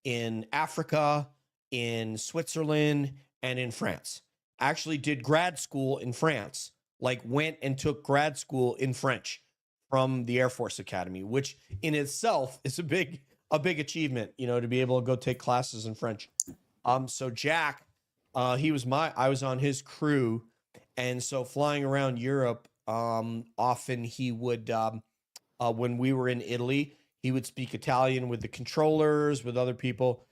in Africa, in Switzerland, and in France. Actually did grad school in France, like went and took grad school in French from the Air Force Academy, which in itself is a big achievement, you know, to be able to go take classes in French. So Jack, I was on his crew. And so flying around Europe, often he would, when we were in Italy, he would speak Italian with the controllers, with other people.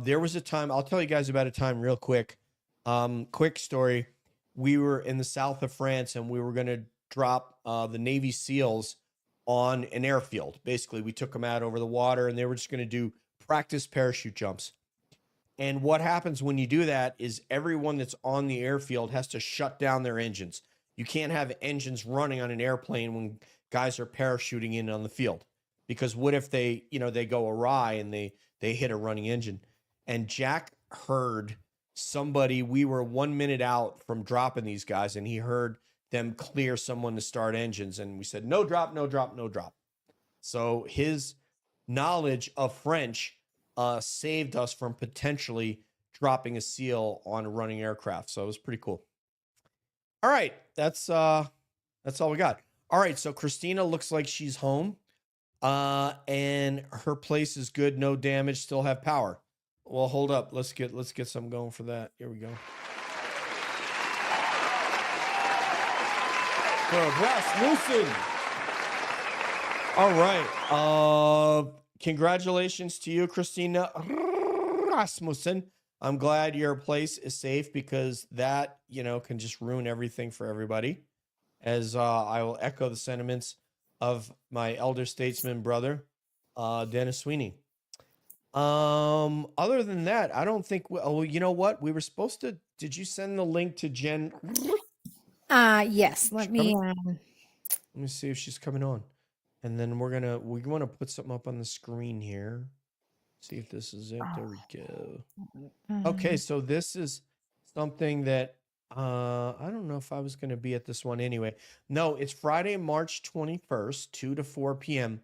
There was a time, I'll tell you guys about a time real quick. Quick story. We were in the south of France and we were going to drop the Navy SEALs on an airfield. Basically, we took them out over the water and they were just going to do practice parachute jumps. And what happens when you do that is everyone that's on the airfield has to shut down their engines. You can't have engines running on an airplane when guys are parachuting in on the field, because what if they go awry and they hit a running engine? And Jack heard somebody, we were 1 minute out from dropping these guys, and he heard them clear someone to start engines. And we said, no drop, no drop, no drop. So his knowledge of French saved us from potentially dropping a SEAL on a running aircraft. So it was pretty cool. All right. That's all we got. All right. So Christina looks like she's home. And her place is good. No damage. Still have power. Well, hold up. Let's get something going for that. Here we go. For Rasmussen. All right. Congratulations to you, Christina Rasmussen. I'm glad your place is safe, because that, can just ruin everything for everybody. As I will echo the sentiments of my elder statesman brother, Dennis Sweeney. Other than that, I don't think, you know what? We were supposed to, did you send the link to Jen? Yes. Let me see if she's coming on. And then we want to put something up on the screen here. See if this is it. There we go. Okay, so this is something that I don't know if I was going to be at this one anyway. No, it's Friday, March 21st, 2 to 4 p.m.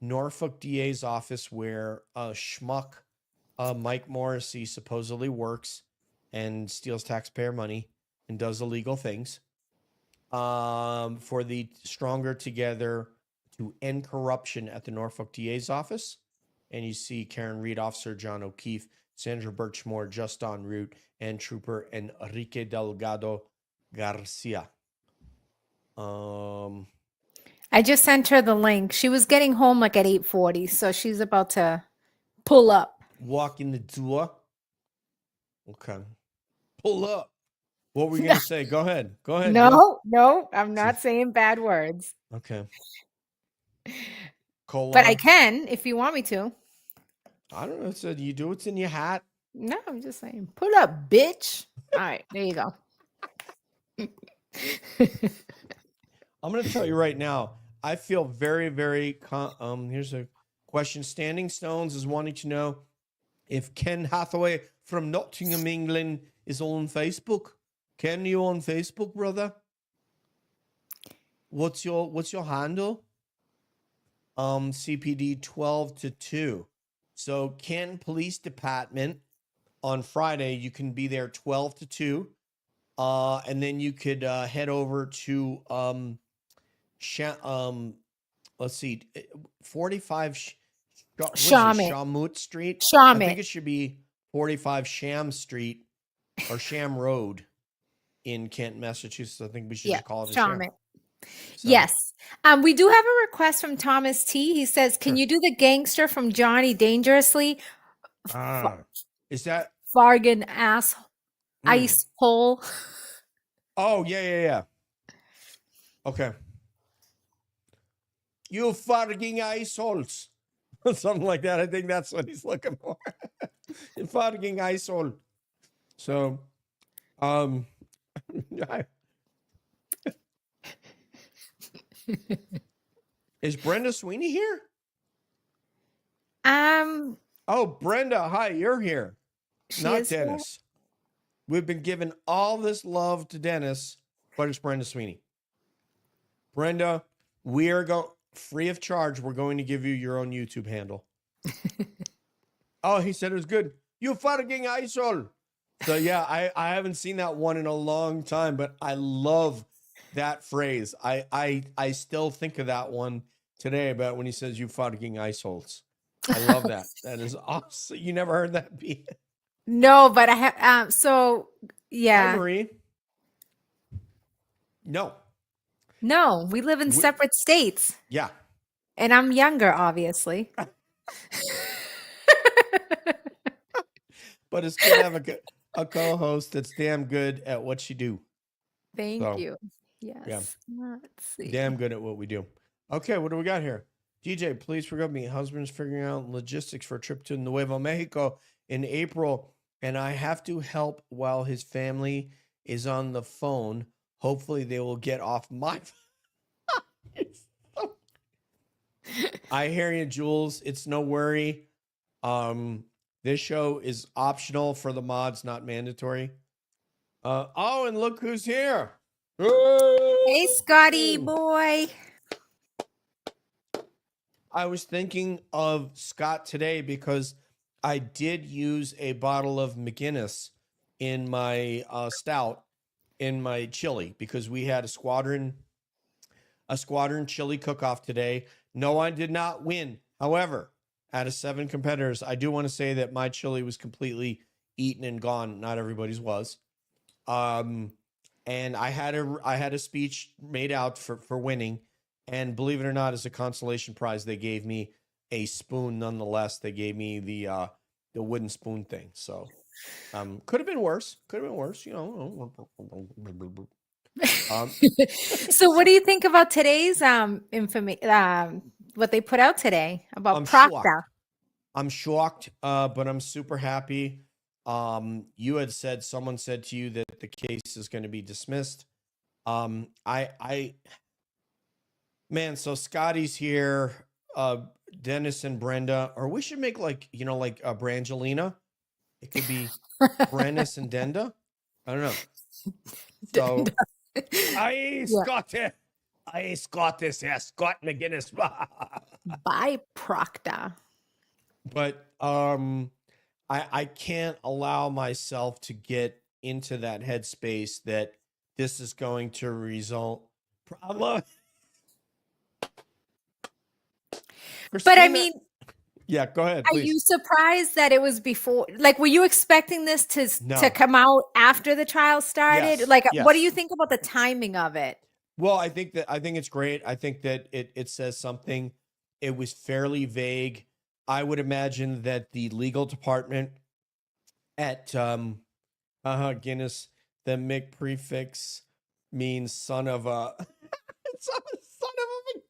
Norfolk DA's office, where schmuck Mike Morrissey supposedly works and steals taxpayer money and does illegal things. For the Stronger Together to End Corruption at the Norfolk DA's office. And you see Karen Reed, Officer John O'Keefe, Sandra Birchmore, just en route, and Trooper Enrique Delgado Garcia. I just sent her the link. She was getting home like at 8:40, so she's about to pull up. Walk in the door. Okay. Pull up. What were you gonna say? Go ahead. Go ahead. No, I'm not saying bad words. Okay. But I Cola. can if you want me to. I don't know. So you do what's in your hat. No, I'm just saying. Pull up, bitch. All right, there you go. I'm going to tell you right now. I feel very, very. Here's a question. Standing Stones is wanting to know if Ken Hathaway from Nottingham, England, is on Facebook. Ken, you on Facebook, brother? What's your handle? CPD 12 to 2. So Canton Police Department on Friday, you can be there 12 to 2. And then you could head over to let's see, 45 Shamit. Shamut Street. I think Shamit. it should be 45 Sham Street or Sham Road in Kent, Massachusetts. I think we should Yeah, just call it a Sham. Shamit. So, Yes. We do have a request from Thomas T. He says, "Can Sure. you do the gangster from Johnny Dangerously?" Is that? Fargan ass ice hole. Oh, yeah. Okay. You fucking iceholes. Something like that. I think that's what he's looking for. You fucking icehole. So, is Brenda Sweeney here? Oh, Brenda, hi, you're here. Not Dennis. We've been giving all this love to Dennis, but it's Brenda Sweeney. Brenda, we are going free of charge. We're going to give you your own YouTube handle. Oh, he said it was good. You fucking asshole. So yeah, I haven't seen that one in a long time, but I love that phrase. I still think of that one today about when he says you fucking iceholes. I love that. That is awesome. You never heard that beat? No, but I have. So yeah. Hi, Marie. No. No, we live in separate states. Yeah. And I'm younger, obviously. But it's good to have a co-host that's damn good at what she do. Thank you. Yes. Yeah. Let's see. Damn good at what we do. Okay, what do we got here? DJ, please forgive me. Husband's figuring out logistics for a trip to Nuevo Mexico in April, and I have to help while his family is on the phone. Hopefully they will get off my I hear you, Jules. It's no worry. This show is optional for the mods, not mandatory. Oh, and look who's here. Hey, Scotty boy. I was thinking of Scott today because I did use a bottle of McGinnis in my stout in my chili because we had a squadron chili cook-off today. No, I did not win. However, out of 7 competitors, I do want to say that my chili was completely eaten and gone. Not everybody's was. And I had a speech made out for winning. And believe it or not, as a consolation prize, they gave me a spoon. Nonetheless, they gave me the wooden spoon thing. So could have been worse. You know. So what do you think about today's information? What they put out today about Proctor? I'm shocked, but I'm super happy. You had said someone said to you that the case is going to be dismissed. So Scotty's here, Dennis and Brenda, or we should make like Brangelina. It could be Brandis and Denda. I don't know. So Scott McGinnis. By Proctor. But I can't allow myself to get into that headspace that this is going to result problem. But I mean, yeah, go ahead. Are you surprised that it was before? Like, were you expecting this to come out after the trial started? Yes, like, yes. What do you think about the timing of it? Well, I think it's great. I think that it says something. It was fairly vague. I would imagine that the legal department at Guinness, the Mick prefix means son of a son of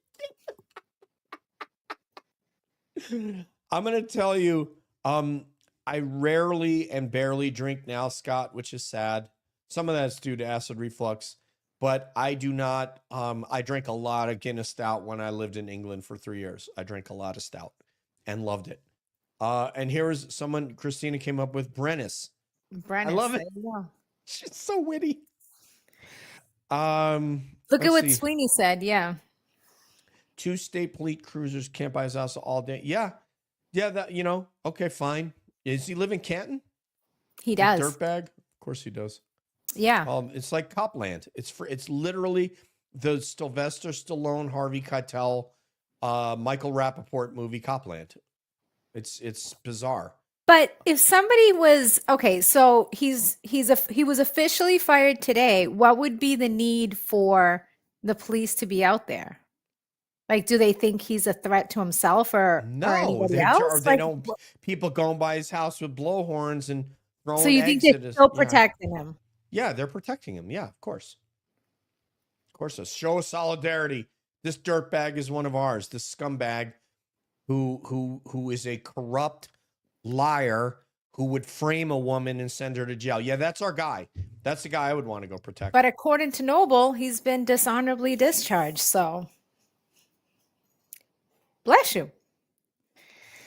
a. I'm gonna tell you, I rarely and barely drink now, Scott, which is sad. Some of that's due to acid reflux, but I do not. I drank a lot of Guinness Stout when I lived in England for 3 years. I drank a lot of stout and loved it. And here is someone Christina came up with, Brennus. Brennan, I love it. there you go. She's so witty. Look at Let's what see. Sweeney said. Yeah. 2 state police cruisers camp by his house all day. Yeah. That, okay, fine. Does he live in Canton? He The does. Dirtbag? Of course he does. Yeah. It's like Copland. It's literally the Sylvester Stallone, Harvey Keitel, Michael Rappaport movie Copland. It's bizarre. But if somebody was okay, so he was officially fired today. What would be the need for the police to be out there? Like, do they think he's a threat to himself or No, anybody they else? they Like, don't. People going by his house with blowhorns and throwing so you think eggs at they're his. still Yeah. protecting him? Yeah, they're protecting him. Yeah, of course. Of course, a show of solidarity. This dirtbag is one of ours. This scumbag who is a corrupt liar who would frame a woman and send her to jail. Yeah, that's our guy. That's the guy I would want to go protect. But according to Noble, he's been dishonorably discharged. So bless you.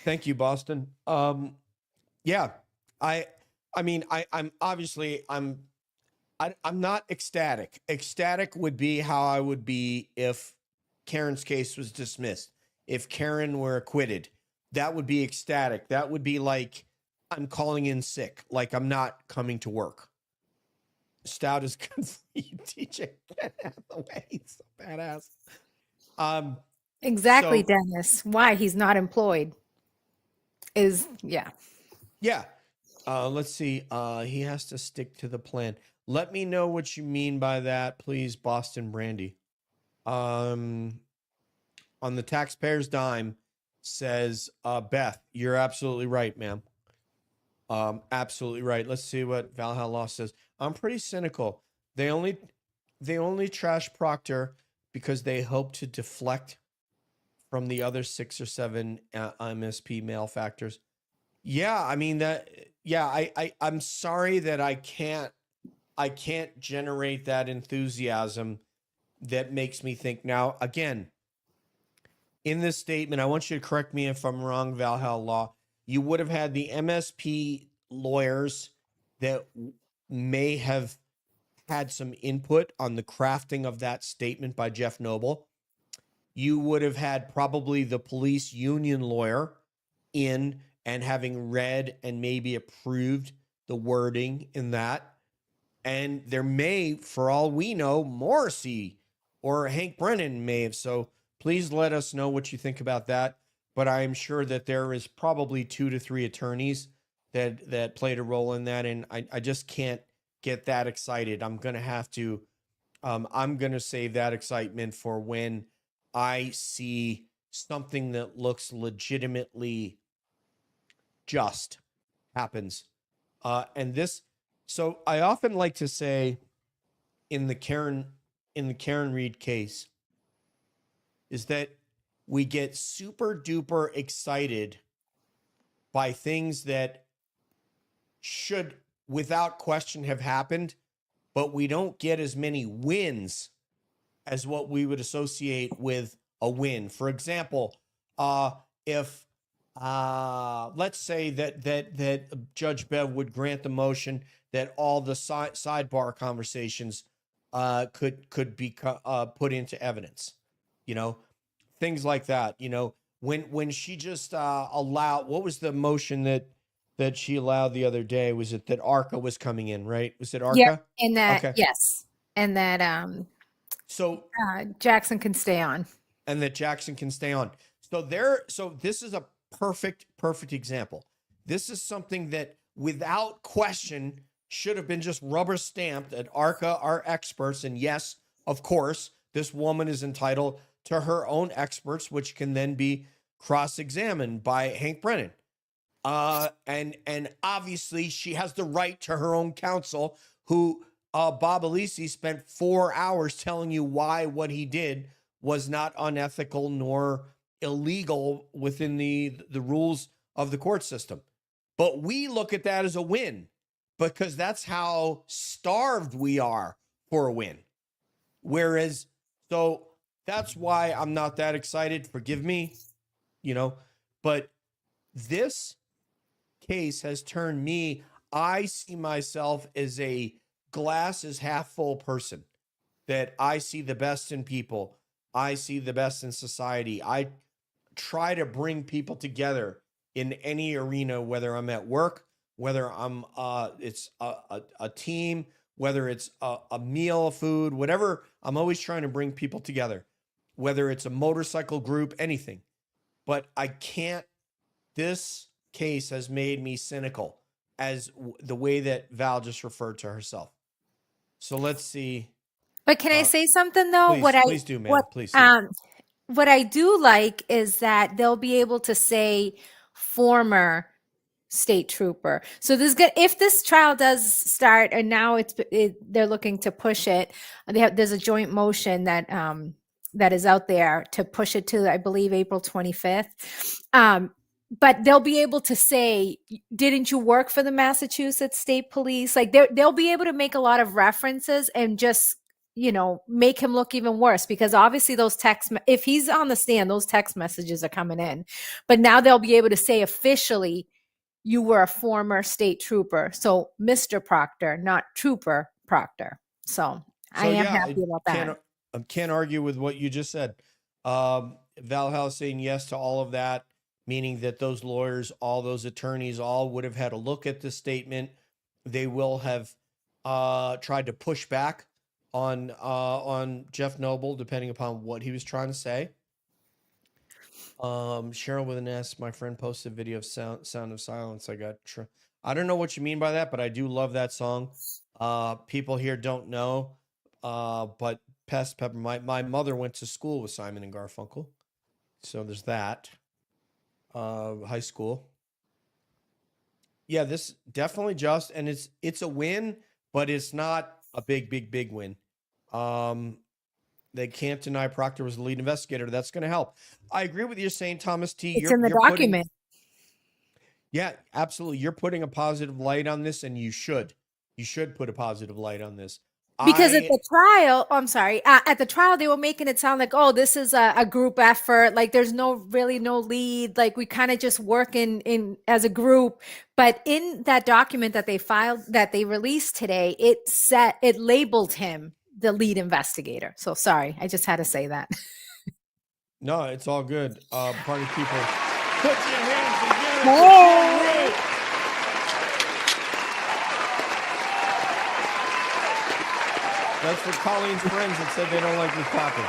Thank you, Boston. Yeah, I'm obviously I'm not ecstatic. Ecstatic would be how I would be if Karen's case was dismissed. If Karen were acquitted, that would be ecstatic. That would be like I'm calling in sick, like I'm not coming to work. Stout is good for you, DJ. Get out of the way. He's so badass. Exactly, So- Dennis. Why he's not employed is Yeah. Let's see. He has to stick to the plan. Let me know what you mean by that, please, Boston Brandy. On the taxpayer's dime says, Beth, you're absolutely right, ma'am. Absolutely right. Let's see what Valhalla Law says. I'm pretty cynical. They only trash Proctor because they hope to deflect from the other 6 or 7 MSP malefactors. Yeah, I mean that. Yeah, I'm sorry that I can't generate that enthusiasm that makes me think. Now, again, in this statement, I want you to correct me if I'm wrong, Valhalla Law. You would have had the MSP lawyers that may have had some input on the crafting of that statement by Jeff Noble. You would have had probably the police union lawyer in and having read and maybe approved the wording in that. And there may, for all we know, Morrissey or Hank Brennan may have. So please let us know what you think about that. But I'm sure that there is probably 2 to 3 attorneys that played a role in that. And I just can't get that excited. I'm going to have to, I'm going to save that excitement for when I see something that looks legitimately just happens. And this, so I often like to say in the Karen Reed case is that we get super duper excited by things that should without question have happened, but we don't get as many wins as what we would associate with a win. For example, if let's say that Judge Bev would grant the motion that all the sidebar conversations could be put into evidence, things like that. When she just allowed, what was the motion that she allowed the other day? Was it that ARCA was coming in, right? Was it ARCA? yeah, and that Okay. yes, and that So Jackson can stay on. and that Jackson can stay on. So this is a perfect example. This is something that without question should have been just rubber stamped at ARCA, our experts. And yes, of course, this woman is entitled to her own experts, which can then be cross-examined by Hank Brennan. And obviously she has the right to her own counsel who Bob Alisi spent 4 hours telling you why what he did was not unethical nor illegal within the rules of the court system. But we look at that as a win because that's how starved we are for a win. Whereas, so that's why I'm not that excited. Forgive me, but this case has turned me, I see myself as a glass is half full person, that I see the best in people. I see the best in society. I try to bring people together in any arena, whether I'm at work, whether I'm it's a team, whether it's a meal of food, whatever. I'm always trying to bring people together, whether it's a motorcycle group, anything. But I can't, this case has made me cynical as the way that Val just referred to herself. So let's see. But can I say something though? Please do, man. Please. What I do like is that they'll be able to say former state trooper. So this good if this trial does start, and now they're looking to push it. There's a joint motion that that is out there to push it to, I believe, April 25th. But they'll be able to say, didn't you work for the Massachusetts State Police? Like they'll be able to make a lot of references and just, make him look even worse, because obviously those if he's on the stand, those text messages are coming in. But now they'll be able to say officially, you were a former state trooper. So Mr. Proctor, not Trooper Proctor. So I am happy about that. I can't argue with what you just said. Valhalla saying yes to all of that, meaning that those lawyers, all those attorneys, all would have had a look at the statement. They will have tried to push back on Jeff Noble, depending upon what he was trying to say. Cheryl with an S, my friend posted a video of Sound of Silence. I don't know what you mean by that, but I do love that song. People here don't know, but Pest Pepper, my mother went to school with Simon and Garfunkel. So there's that. High school. Yeah, this definitely just, and it's a win, but it's not a big win. They can't deny Proctor was the lead investigator. That's going to help. I agree with you saying, Thomas T. It's in the document. Yeah, absolutely. You're putting a positive light on this, and you should. You should put a positive light on this. Because at the trial, at the trial, they were making it sound like, oh, this is a group effort. Like there's no lead. Like we kind of just work in as a group. But in that document that they released today, it labeled him the lead investigator. So sorry, I just had to say that. No, it's all good. Party people, put your hands together. That's for Colleen's friends that said they don't like me clapping.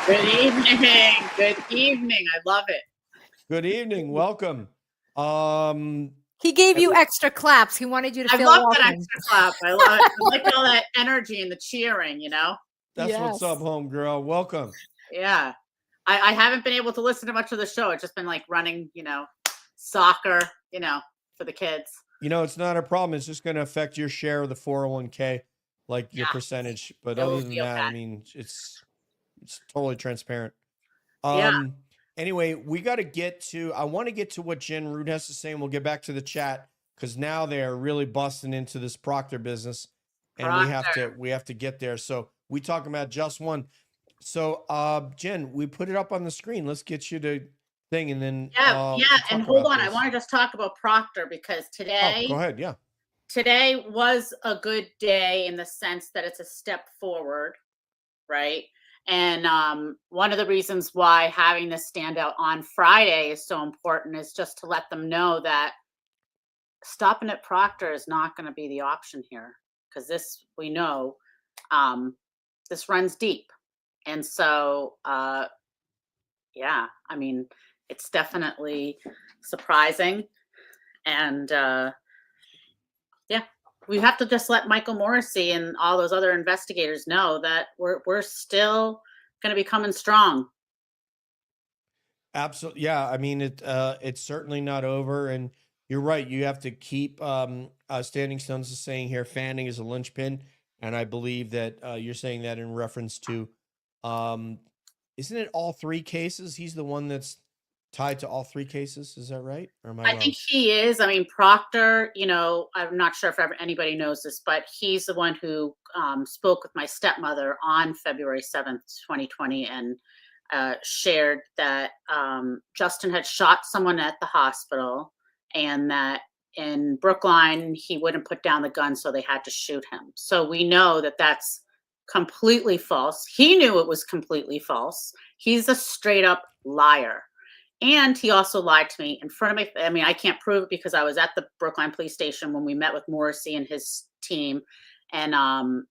Good evening. Good evening. I love it. Good evening. Welcome. He gave you extra claps. He wanted you to feel welcome. I love welcome. that extra clap. I love it. I like all that energy and the cheering, That's what's up, homegirl. Welcome. Yeah. I haven't been able to listen to much of the show. It's just been like running, soccer, for the kids. It's not a problem. It's just going to affect your share of the 401k. Like your percentage, but other than that, I mean, it's totally transparent. Anyway, I want to get to what Jen Root has to say, and we'll get back to the chat because now they are really busting into this Proctor business, and we have to get there. So we talk about just one. So Jen, we put it up on the screen. Let's get you to thing, and then and hold on, I want to just talk about Proctor because today. Go ahead, yeah. Today was a good day in the sense that it's a step forward, right? And one of the reasons why having this standout on Friday is so important is just to let them know that stopping at Proctor is not going to be the option here, because this, we know, this runs deep. And so, I mean, it's definitely surprising. And we have to just let Michael Morrissey and all those other investigators know that we're still going to be coming strong. Absolutely. Yeah. I mean, it's certainly not over, and you're right. You have to keep, Standing Stones is saying here, Fanning is a linchpin. And I believe that you're saying that in reference to, isn't it all three cases? He's the one that's tied to all three cases. Is that right? Or am I I wrong? think he is. I mean, Proctor, I'm not sure if anybody knows this, but he's the one who spoke with my stepmother on February 7th, 2020, and shared that Justin had shot someone at the hospital and that in Brookline, he wouldn't put down the gun, so they had to shoot him. So we know that that's completely false. He knew it was completely false. He's a straight up liar. And he also lied to me in front of me. I mean, I can't prove it because I was at the Brookline police station when we met with Morrissey and his team. And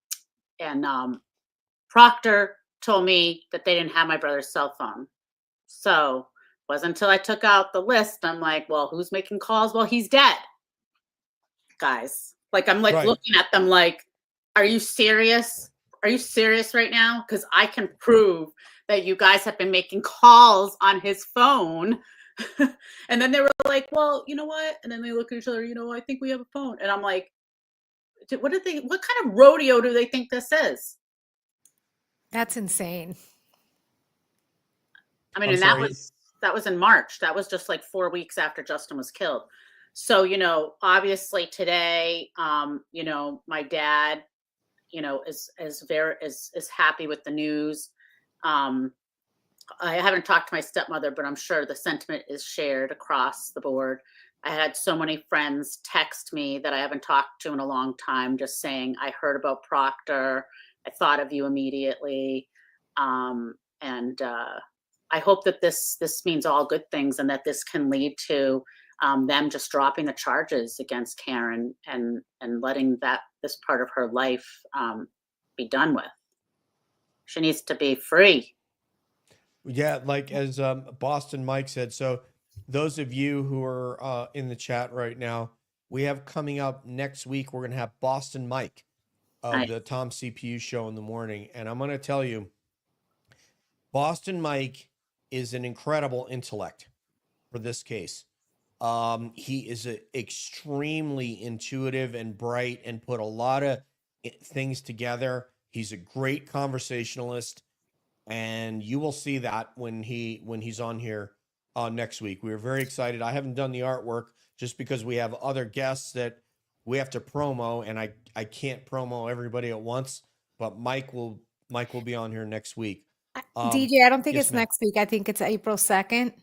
Proctor told me that they didn't have my brother's cell phone. So it wasn't until I took out the list, I'm like, well, who's making calls? Well, he's dead. Guys, like, I'm like Right. looking at them like, are you serious? Are you serious right now? Because I can prove that you guys have been making calls on his phone. And then they were like, well, you know what? And then they look at each other, I think we have a phone. And I'm like, what kind of rodeo do they think this is? That's insane. I mean, I'm and sorry. that was in March. That was just like 4 weeks after Justin was killed. So, obviously today, my dad, is happy with the news. I haven't talked to my stepmother, but I'm sure the sentiment is shared across the board. I had so many friends text me that I haven't talked to in a long time, just saying, I heard about Proctor. I thought of you immediately. And I hope that this means all good things and that this can lead to them just dropping the charges against Karen and letting this part of her life be done with. She needs to be free. Yeah, like as Boston Mike said. So those of you who are in the chat right now, we have coming up next week, we're going to have Boston Mike of the Tom CPU show in the morning. And I'm going to tell you, Boston Mike is an incredible intellect for this case. He is extremely intuitive and bright and put a lot of things together. He's a great conversationalist, and you will see that when he's on here next week. We are very excited. I haven't done the artwork just because we have other guests that we have to promo, and I can't promo everybody at once. But Mike will be on here next week. DJ, I don't think yes, it's ma'am. next week. I think it's April 2nd.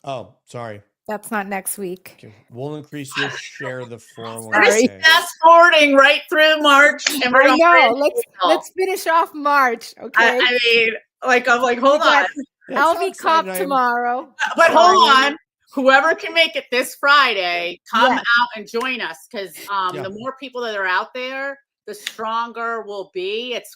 Oh, sorry. That's not next week. Okay. We'll increase your share of the 401k. Sorry. Fast forwarding right through March. And we're I going know. Let's finish off March. Okay. I mean, I'm like, hold on. LV Cop tomorrow. But hold on. Whoever can make it this Friday, come out and join us, because the more people that are out there, the stronger we'll be. It's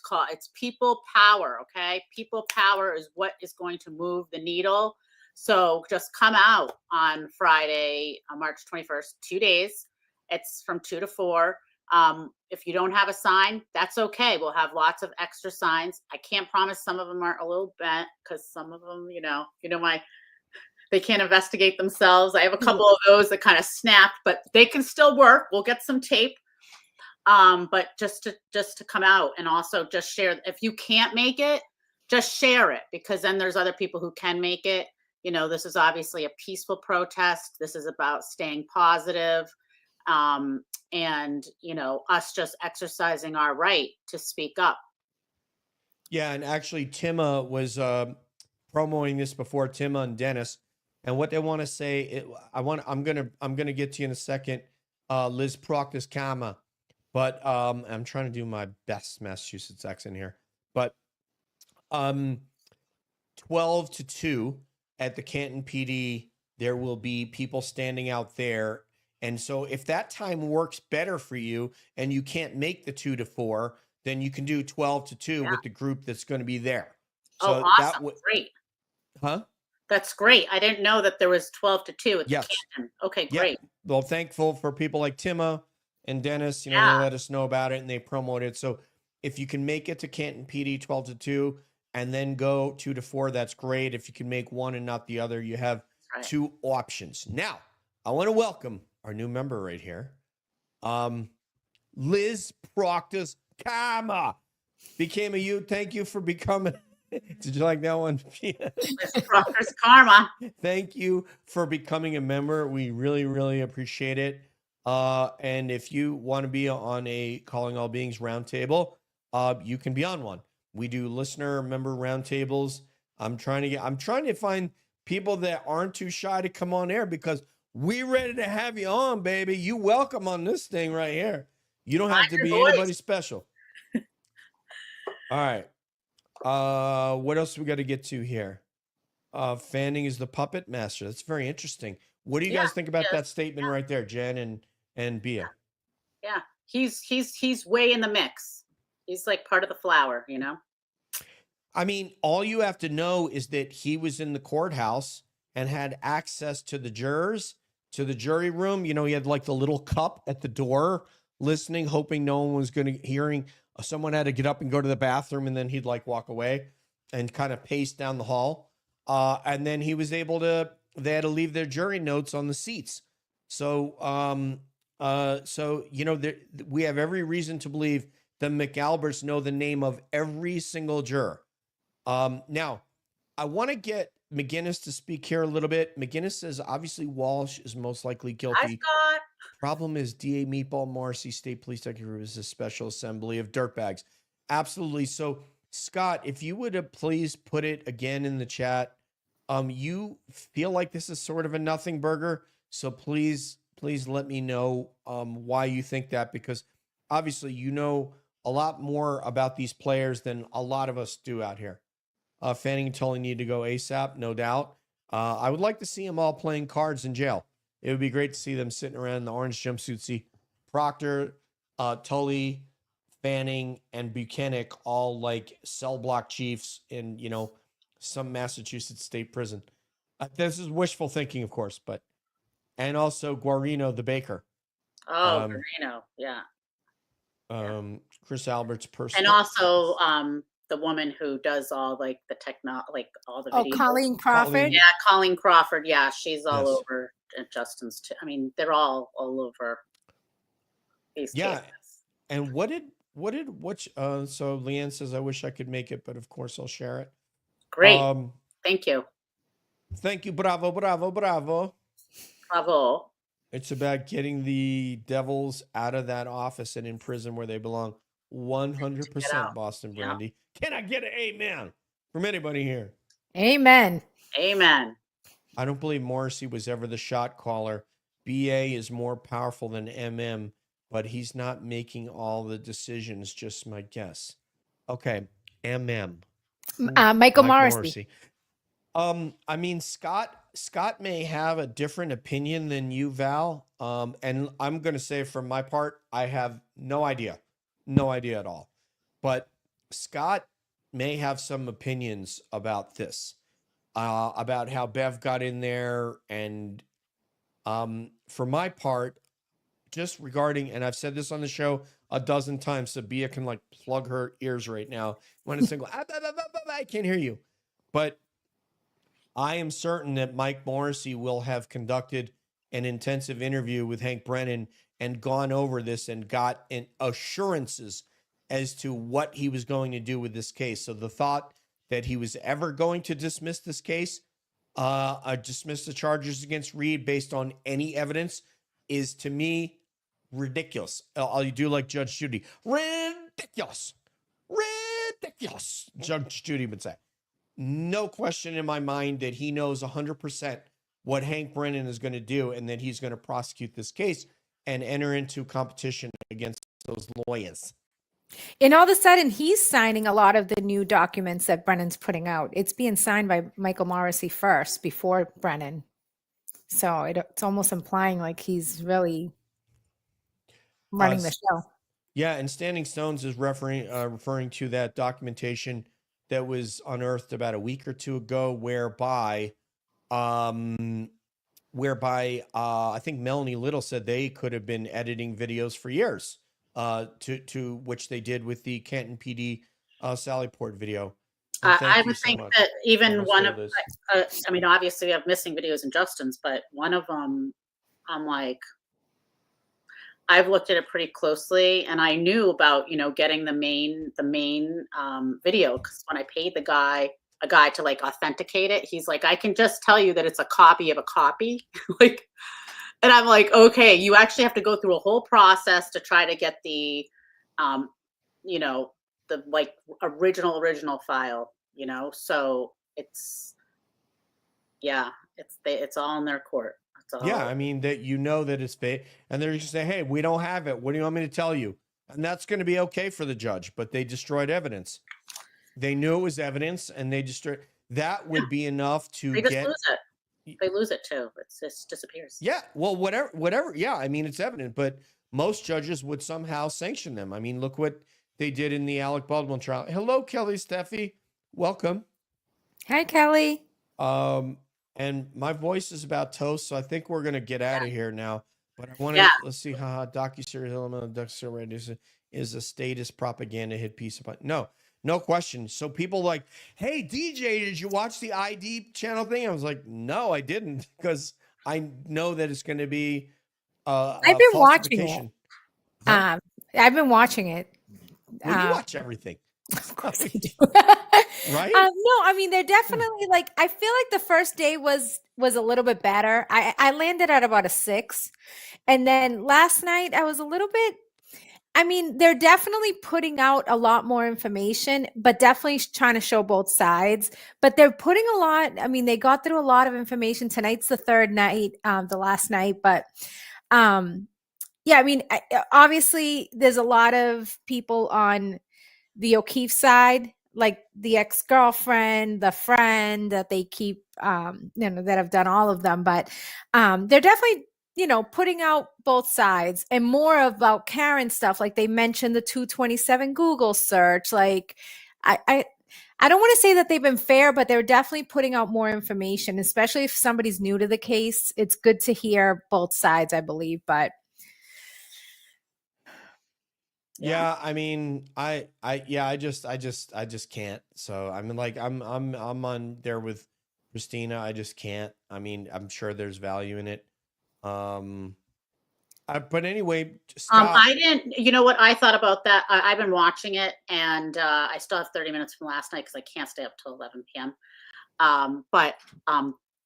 people power. Okay, people power is what is going to move the needle. So just come out on Friday, March 21st, 2 days. It's from 2 to 4. If you don't have a sign, that's okay. We'll have lots of extra signs. I can't promise some of them are a little bent because some of them, they can't investigate themselves. I have a couple of those that kind of snapped, but they can still work. We'll get some tape. But just to come out and also just share. If you can't make it, just share it, because then there's other people who can make it. This is obviously a peaceful protest. This is about staying positive. And us just exercising our right to speak up. Yeah, and actually Tima was promoting this before, Tima and Dennis, and what they want to say, I'm gonna get to you in a second, Liz Proctor's Kama, but I'm trying to do my best Massachusetts accent here, but 12 to 2 at the Canton PD, there will be people standing out there. And so if that time works better for you and you can't make the 2 to 4, then you can do 12 to 2 with the group that's going to be there. So awesome. Great. Huh? That's great. I didn't know that there was 12 to 2 at the Canton. Okay, great. Well, thankful for people like Tima and Dennis, they let us know about it and they promote it. So if you can make it to Canton PD 12 to 2 and then go 2 to 4, that's great. If you can make one and not the other, you have 2 options. Now, I want to welcome our new member right here, Liz Proctor's Karma became a you. Thank you for becoming. Did you like that one? There's karma. Thank you for becoming a member. We really, really appreciate it. And if you want to be on a Calling All Beings roundtable, you can be on one. We do listener member roundtables. I'm trying to find people that aren't too shy to come on air because we're ready to have you on, baby. You welcome on this thing right here. You don't have to be anybody special. All right. What else we got to get to here? Fanning is the puppet master. That's very interesting. What do you guys think about that statement right there, Jen and Bia? Yeah, he's way in the mix. He's like part of the flower, you know? I mean, all you have to know is that he was in the courthouse and had access to the jurors, to the jury room. You know, he had like the little cup at the door listening, hoping no one was going to hearing. Someone had to get up and go to the bathroom, and then he'd like walk away and kind of pace down the hall. And then he was able to, they had to leave their jury notes on the seats. So, you know, we have every reason to believe the McAlberts know the name of every single juror. Now, I want to get McGinnis to speak here a little bit. McGinnis says, obviously, Walsh is most likely guilty. Problem is, DA Meatball Morrissey, State Police Secretary, is a special assembly of dirtbags. Absolutely. So, Scott, if you would please put it again in the chat. You feel like this is sort of a nothing burger. So please let me know why you think that, because obviously you know a lot more about these players than a lot of us do out here. Fanning and Tully need to go ASAP, no doubt. I would like to see them all playing cards in jail. It would be great to see them sitting around in the orange jumpsuit. See Proctor, Tully, Fanning, and Buchanan all like cell block chiefs in, you know, some Massachusetts state prison. This is wishful thinking, of course, but, and also Guarino the baker. Oh, Guarino, yeah. Chris Albert's person. And also the woman who does all like the like all the videos. Oh, Colleen Crawford. Yeah, Colleen Crawford. Yeah, she's all over Justin's too. I mean, they're all over these cases. And so Leanne says, I wish I could make it, but of course I'll share it. Great. Thank you. Thank you. Bravo, bravo, bravo. Bravo. It's about getting the devils out of that office and in prison where they belong. 100% Boston Brandy. Yeah. Can I get an amen from anybody here? Amen. Amen. I don't believe Morrissey was ever the shot caller. BA is more powerful than MM, but he's not making all the decisions, just my guess. Okay, MM. Michael Morrissey. I mean, Scott may have a different opinion than you, Val. And I'm going to say from my part, I have no idea at all. But Scott may have some opinions about this, about how Bev got in there. And for my part, just regarding, and I've said this on the show a dozen times, so Bia can like plug her ears right now when it's single. I can't hear you. But I am certain that Mike Morrissey will have conducted an intensive interview with Hank Brennan and gone over this and got assurances as to what he was going to do with this case. So the thought that he was ever going to dismiss this case, dismiss the charges against Reed based on any evidence is, to me, ridiculous. I'll do like Judge Judy. Ridiculous. Judge Judy would say. No question in my mind that he knows 100% what Hank Brennan is going to do and that he's going to prosecute this case and enter into competition against those lawyers. And all of a sudden, he's signing a lot of the new documents that Brennan's putting out. It's being signed by Michael Morrissey first before Brennan. So it's almost implying like he's really running the show. Yeah, and Standing Stones is referring to that documentation that was unearthed about a week or two ago, whereby I think Melanie Little said they could have been editing videos for years, to which they did with the Canton PD Sallyport video. I would think that even one of, I mean, obviously we have missing videos in Justin's, but one of them, I'm like, I've looked at it pretty closely, and I knew about, getting the main video, because when I paid a guy to like authenticate it, he's like, I can just tell you that it's a copy of a copy. Like, and I'm like, okay, you actually have to go through a whole process to try to get the, the like original file, so it's all in their court. It's all, Yeah, I mean that that it's fake, and they're just say, "Hey, we don't have it. What do you want me to tell you?" And that's going to be okay for the judge, but they destroyed evidence. They knew it was evidence, and they destroyed. That would be enough to they just get. lose it. They lose it too. It just disappears. Yeah, well, whatever. Yeah, I mean, it's evident, but most judges would somehow sanction them. I mean, look what they did in the Alec Baldwin trial. Hello, Kelly Steffi. Welcome. Hi, Kelly. And my voice is about toast, so I think we're gonna get out of here now. But I want to let's see how docuseries element of docuseries is a statist propaganda hit piece of no question. So people like, hey DJ, did you watch the ID channel thing? I was like, no, I didn't, because I know that it's going to be I've been watching it. Huh? I've been watching it. Well, you watch everything. Of course I do. Right? No, I mean, they're definitely like, I feel like the first day was a little bit better. I landed at about a 6. And then last night I was a little bit, I mean, they're definitely putting out a lot more information, but definitely trying to show both sides. But they're putting a lot, I mean, they got through a lot of information. Tonight's the third night, the last night, but yeah, I mean, obviously there's a lot of people on the O'Keefe side, like the ex-girlfriend, the friend that they keep, that have done all of them. But they're definitely, putting out both sides and more about Karen stuff. Like they mentioned the 227 Google search. Like I don't want to say that they've been fair, but they're definitely putting out more information, especially if somebody's new to the case. It's good to hear both sides, I believe. But yeah, I mean, I just can't. So I mean, like, I'm on there with Christina. I just can't. I mean, I'm sure there's value in it. But anyway, stop. I didn't. You know what I thought about that? I've been watching it, and I still have 30 minutes from last night because I can't stay up till 11 p.m. But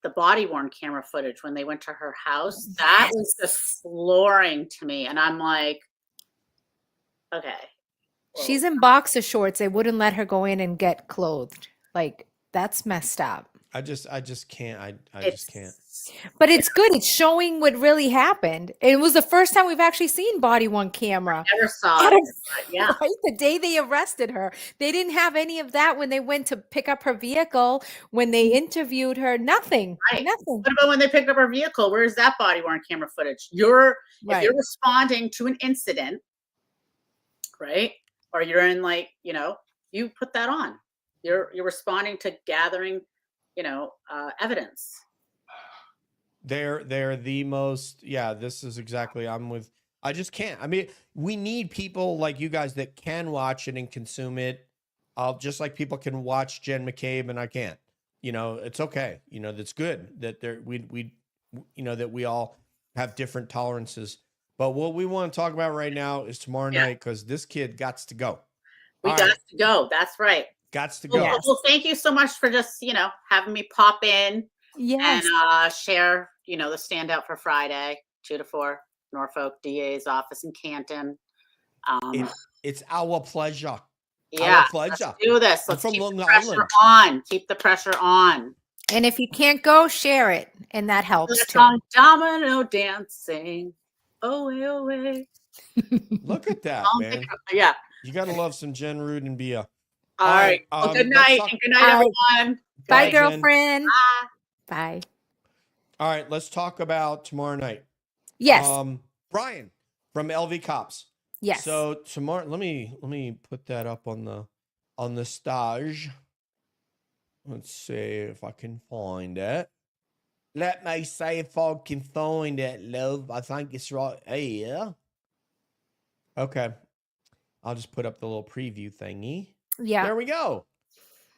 the body worn camera footage when they went to her house, that was just flooring to me, and I'm like, okay. Well, she's in boxer shorts. They wouldn't let her go in and get clothed. Like, that's messed up. I just can't. I just can't. But it's good. It's showing what really happened. It was the first time we've actually seen body worn camera. I never saw it. Yeah. Right? The day they arrested her, they didn't have any of that when they went to pick up her vehicle, when they interviewed her. Nothing. Right. Nothing. What about when they picked up her vehicle? Where's that body worn camera footage? If you're responding to an incident, right? Or you're in you put that on. You're responding to gathering, evidence. They're the most, this is exactly, I just can't. I mean, we need people like you guys that can watch it and consume it. Just like people can watch Jen McCabe and I can't, it's okay. That's good that that we all have different tolerances. But what we want to talk about right now is tomorrow night, because this kid gots to go. We got to go. That's right. Gots to go. Well, thank you so much for just, having me pop in and share, the standout for Friday, 2 to 4, Norfolk DA's office in Canton. It's our pleasure. Yeah. Our pleasure. Let's do this. Let's from keep Long the pressure Island. on. Keep the pressure on. And if you can't go, share it. And that helps too. On domino dancing. Away. Look at that, man. Yeah. You got to love some Jen Rudin beer. All right. Well, good night. And good night, everyone. Bye, girlfriend. Bye. All right. Let's talk about tomorrow night. Yes. Brian from LV Cops. Yes. So tomorrow, let me put that up on the stage. Let's see if I can find it. Let me see if I can find it, love. I think it's right here. Okay. I'll just put up the little preview thingy. Yeah. There we go.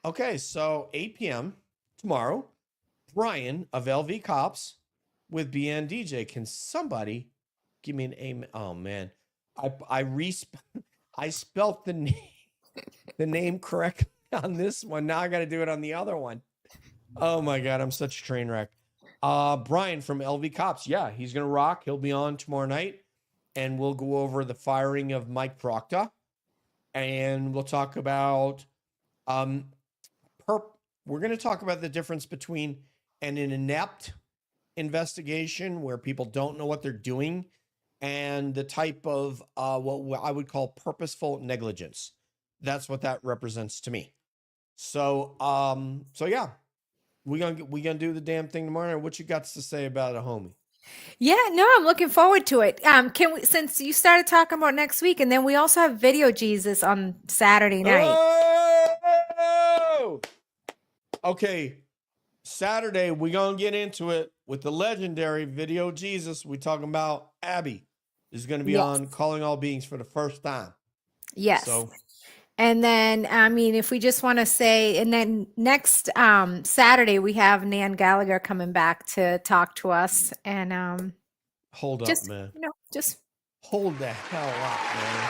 Okay, so 8 p.m. tomorrow, Brian of LV Cops with BN DJ. Can somebody Give me an amen. Oh man, I spelt the name correct on this one. Now I got to do it on the other one. Oh my god, I'm such a train wreck. Brian from LV Cops. Yeah, he's gonna rock. He'll be on tomorrow night, and we'll go over the firing of Mike Proctor, and we'll talk about we're gonna talk about the difference between an inept investigation where people don't know what they're doing and the type of what I would call purposeful negligence. That's what that represents to me. So yeah, we gonna do the damn thing tomorrow. What you got to say about a homie? Yeah, no, I'm looking forward to it. Can we, since you started talking about next week, and then we also have Video Jesus on Saturday night. Oh! Okay, Saturday we gonna get into it with the legendary Video Jesus. We talking about Abby is gonna be Yes. on Calling All Beings for the first time. Yes. So And then, I mean, if we just want to say, and then next Saturday, we have Nan Gallagher coming back to talk to us. And hold up, just, man. just Hold the hell up, man.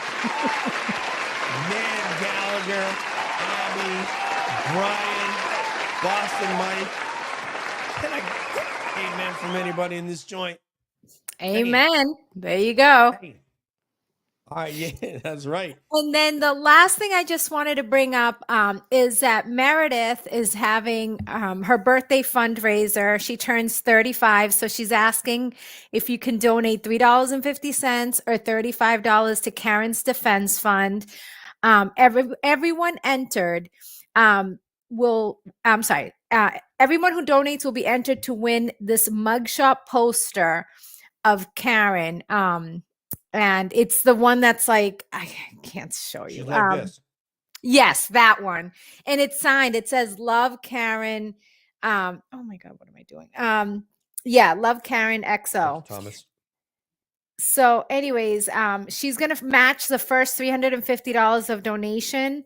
Nan Gallagher, Abby, Brian, Boston Mike. Can I get amen from anybody in this joint? amen. There you go. Hey. All right, yeah, that's right. And then the last thing I just wanted to bring up is that Meredith is having her birthday fundraiser. She turns 35, so she's asking if you can donate $3.50 or $35 to Karen's Defense Fund. Everyone entered everyone who donates will be entered to win this mugshot poster of Karen. And it's the one that's like, I can't show you. She's like this. Yes, that one. And it's signed. It says love Karen. Oh my God, what am I doing? Yeah, love Karen XO. Thomas. So anyways, she's going to match the first $350 of donation.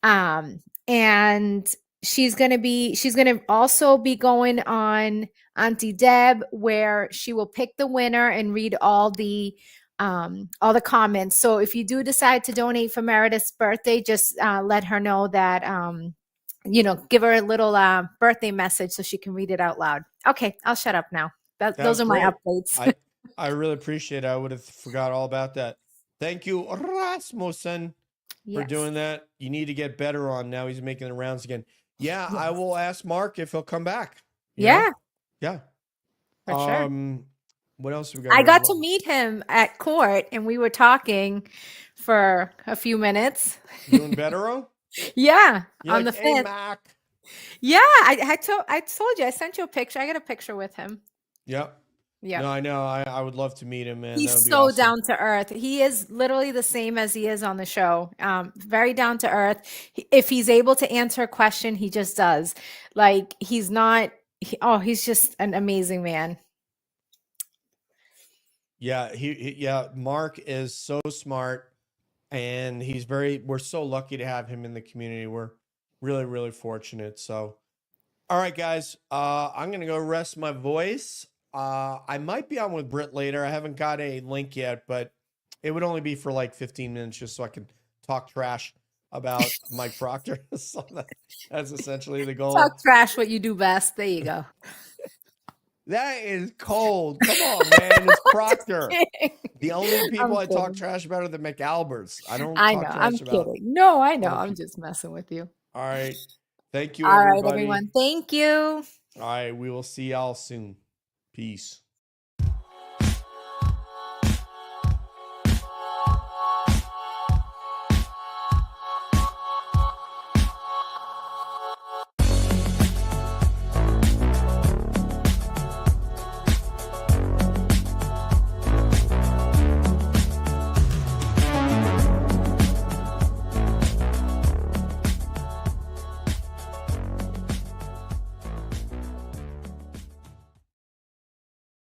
And she's going to also be going on Auntie Deb, where she will pick the winner and read all the comments. So if you do decide to donate for Meredith's birthday, just let her know that, give her a little birthday message so she can read it out loud. Okay, I'll shut up now. Those are my updates. I really appreciate it. I would have forgot all about that. Thank you, Rasmussen, for doing that. You need to get better on now. He's making the rounds again. Yeah, yes. I will ask Mark if he'll come back. Yeah. Yeah. For sure. What else we got? I got to meet him at court, and we were talking for a few minutes. You and Betero? Yeah, you're on like, the fence. Hey, Mac. Yeah, I told you. I sent you a picture. I got a picture with him. Yep. Yeah. No, I know. I would love to meet him, man. He's so awesome. Down to earth. He is literally the same as he is on the show. Very down to earth. If he's able to answer a question, he just does. Like he's not. He's just an amazing man. Yeah, Mark is so smart, and we're so lucky to have him in the community. We're really, really fortunate. So, all right, guys, I'm going to go rest my voice. I might be on with Britt later. I haven't got a link yet, but it would only be for like 15 minutes just so I can talk trash about Mike Proctor. So that's essentially the goal. Talk trash, what you do best. There you go. That is cold. Come on, man. It's Proctor. The only people I talk trash about are the McAlberts. I don't talk trash I'm about. Kidding. No, I know. I'm just messing with you. All right. Thank you, everybody. All right, everyone. Thank you. All right. We will see y'all soon. Peace.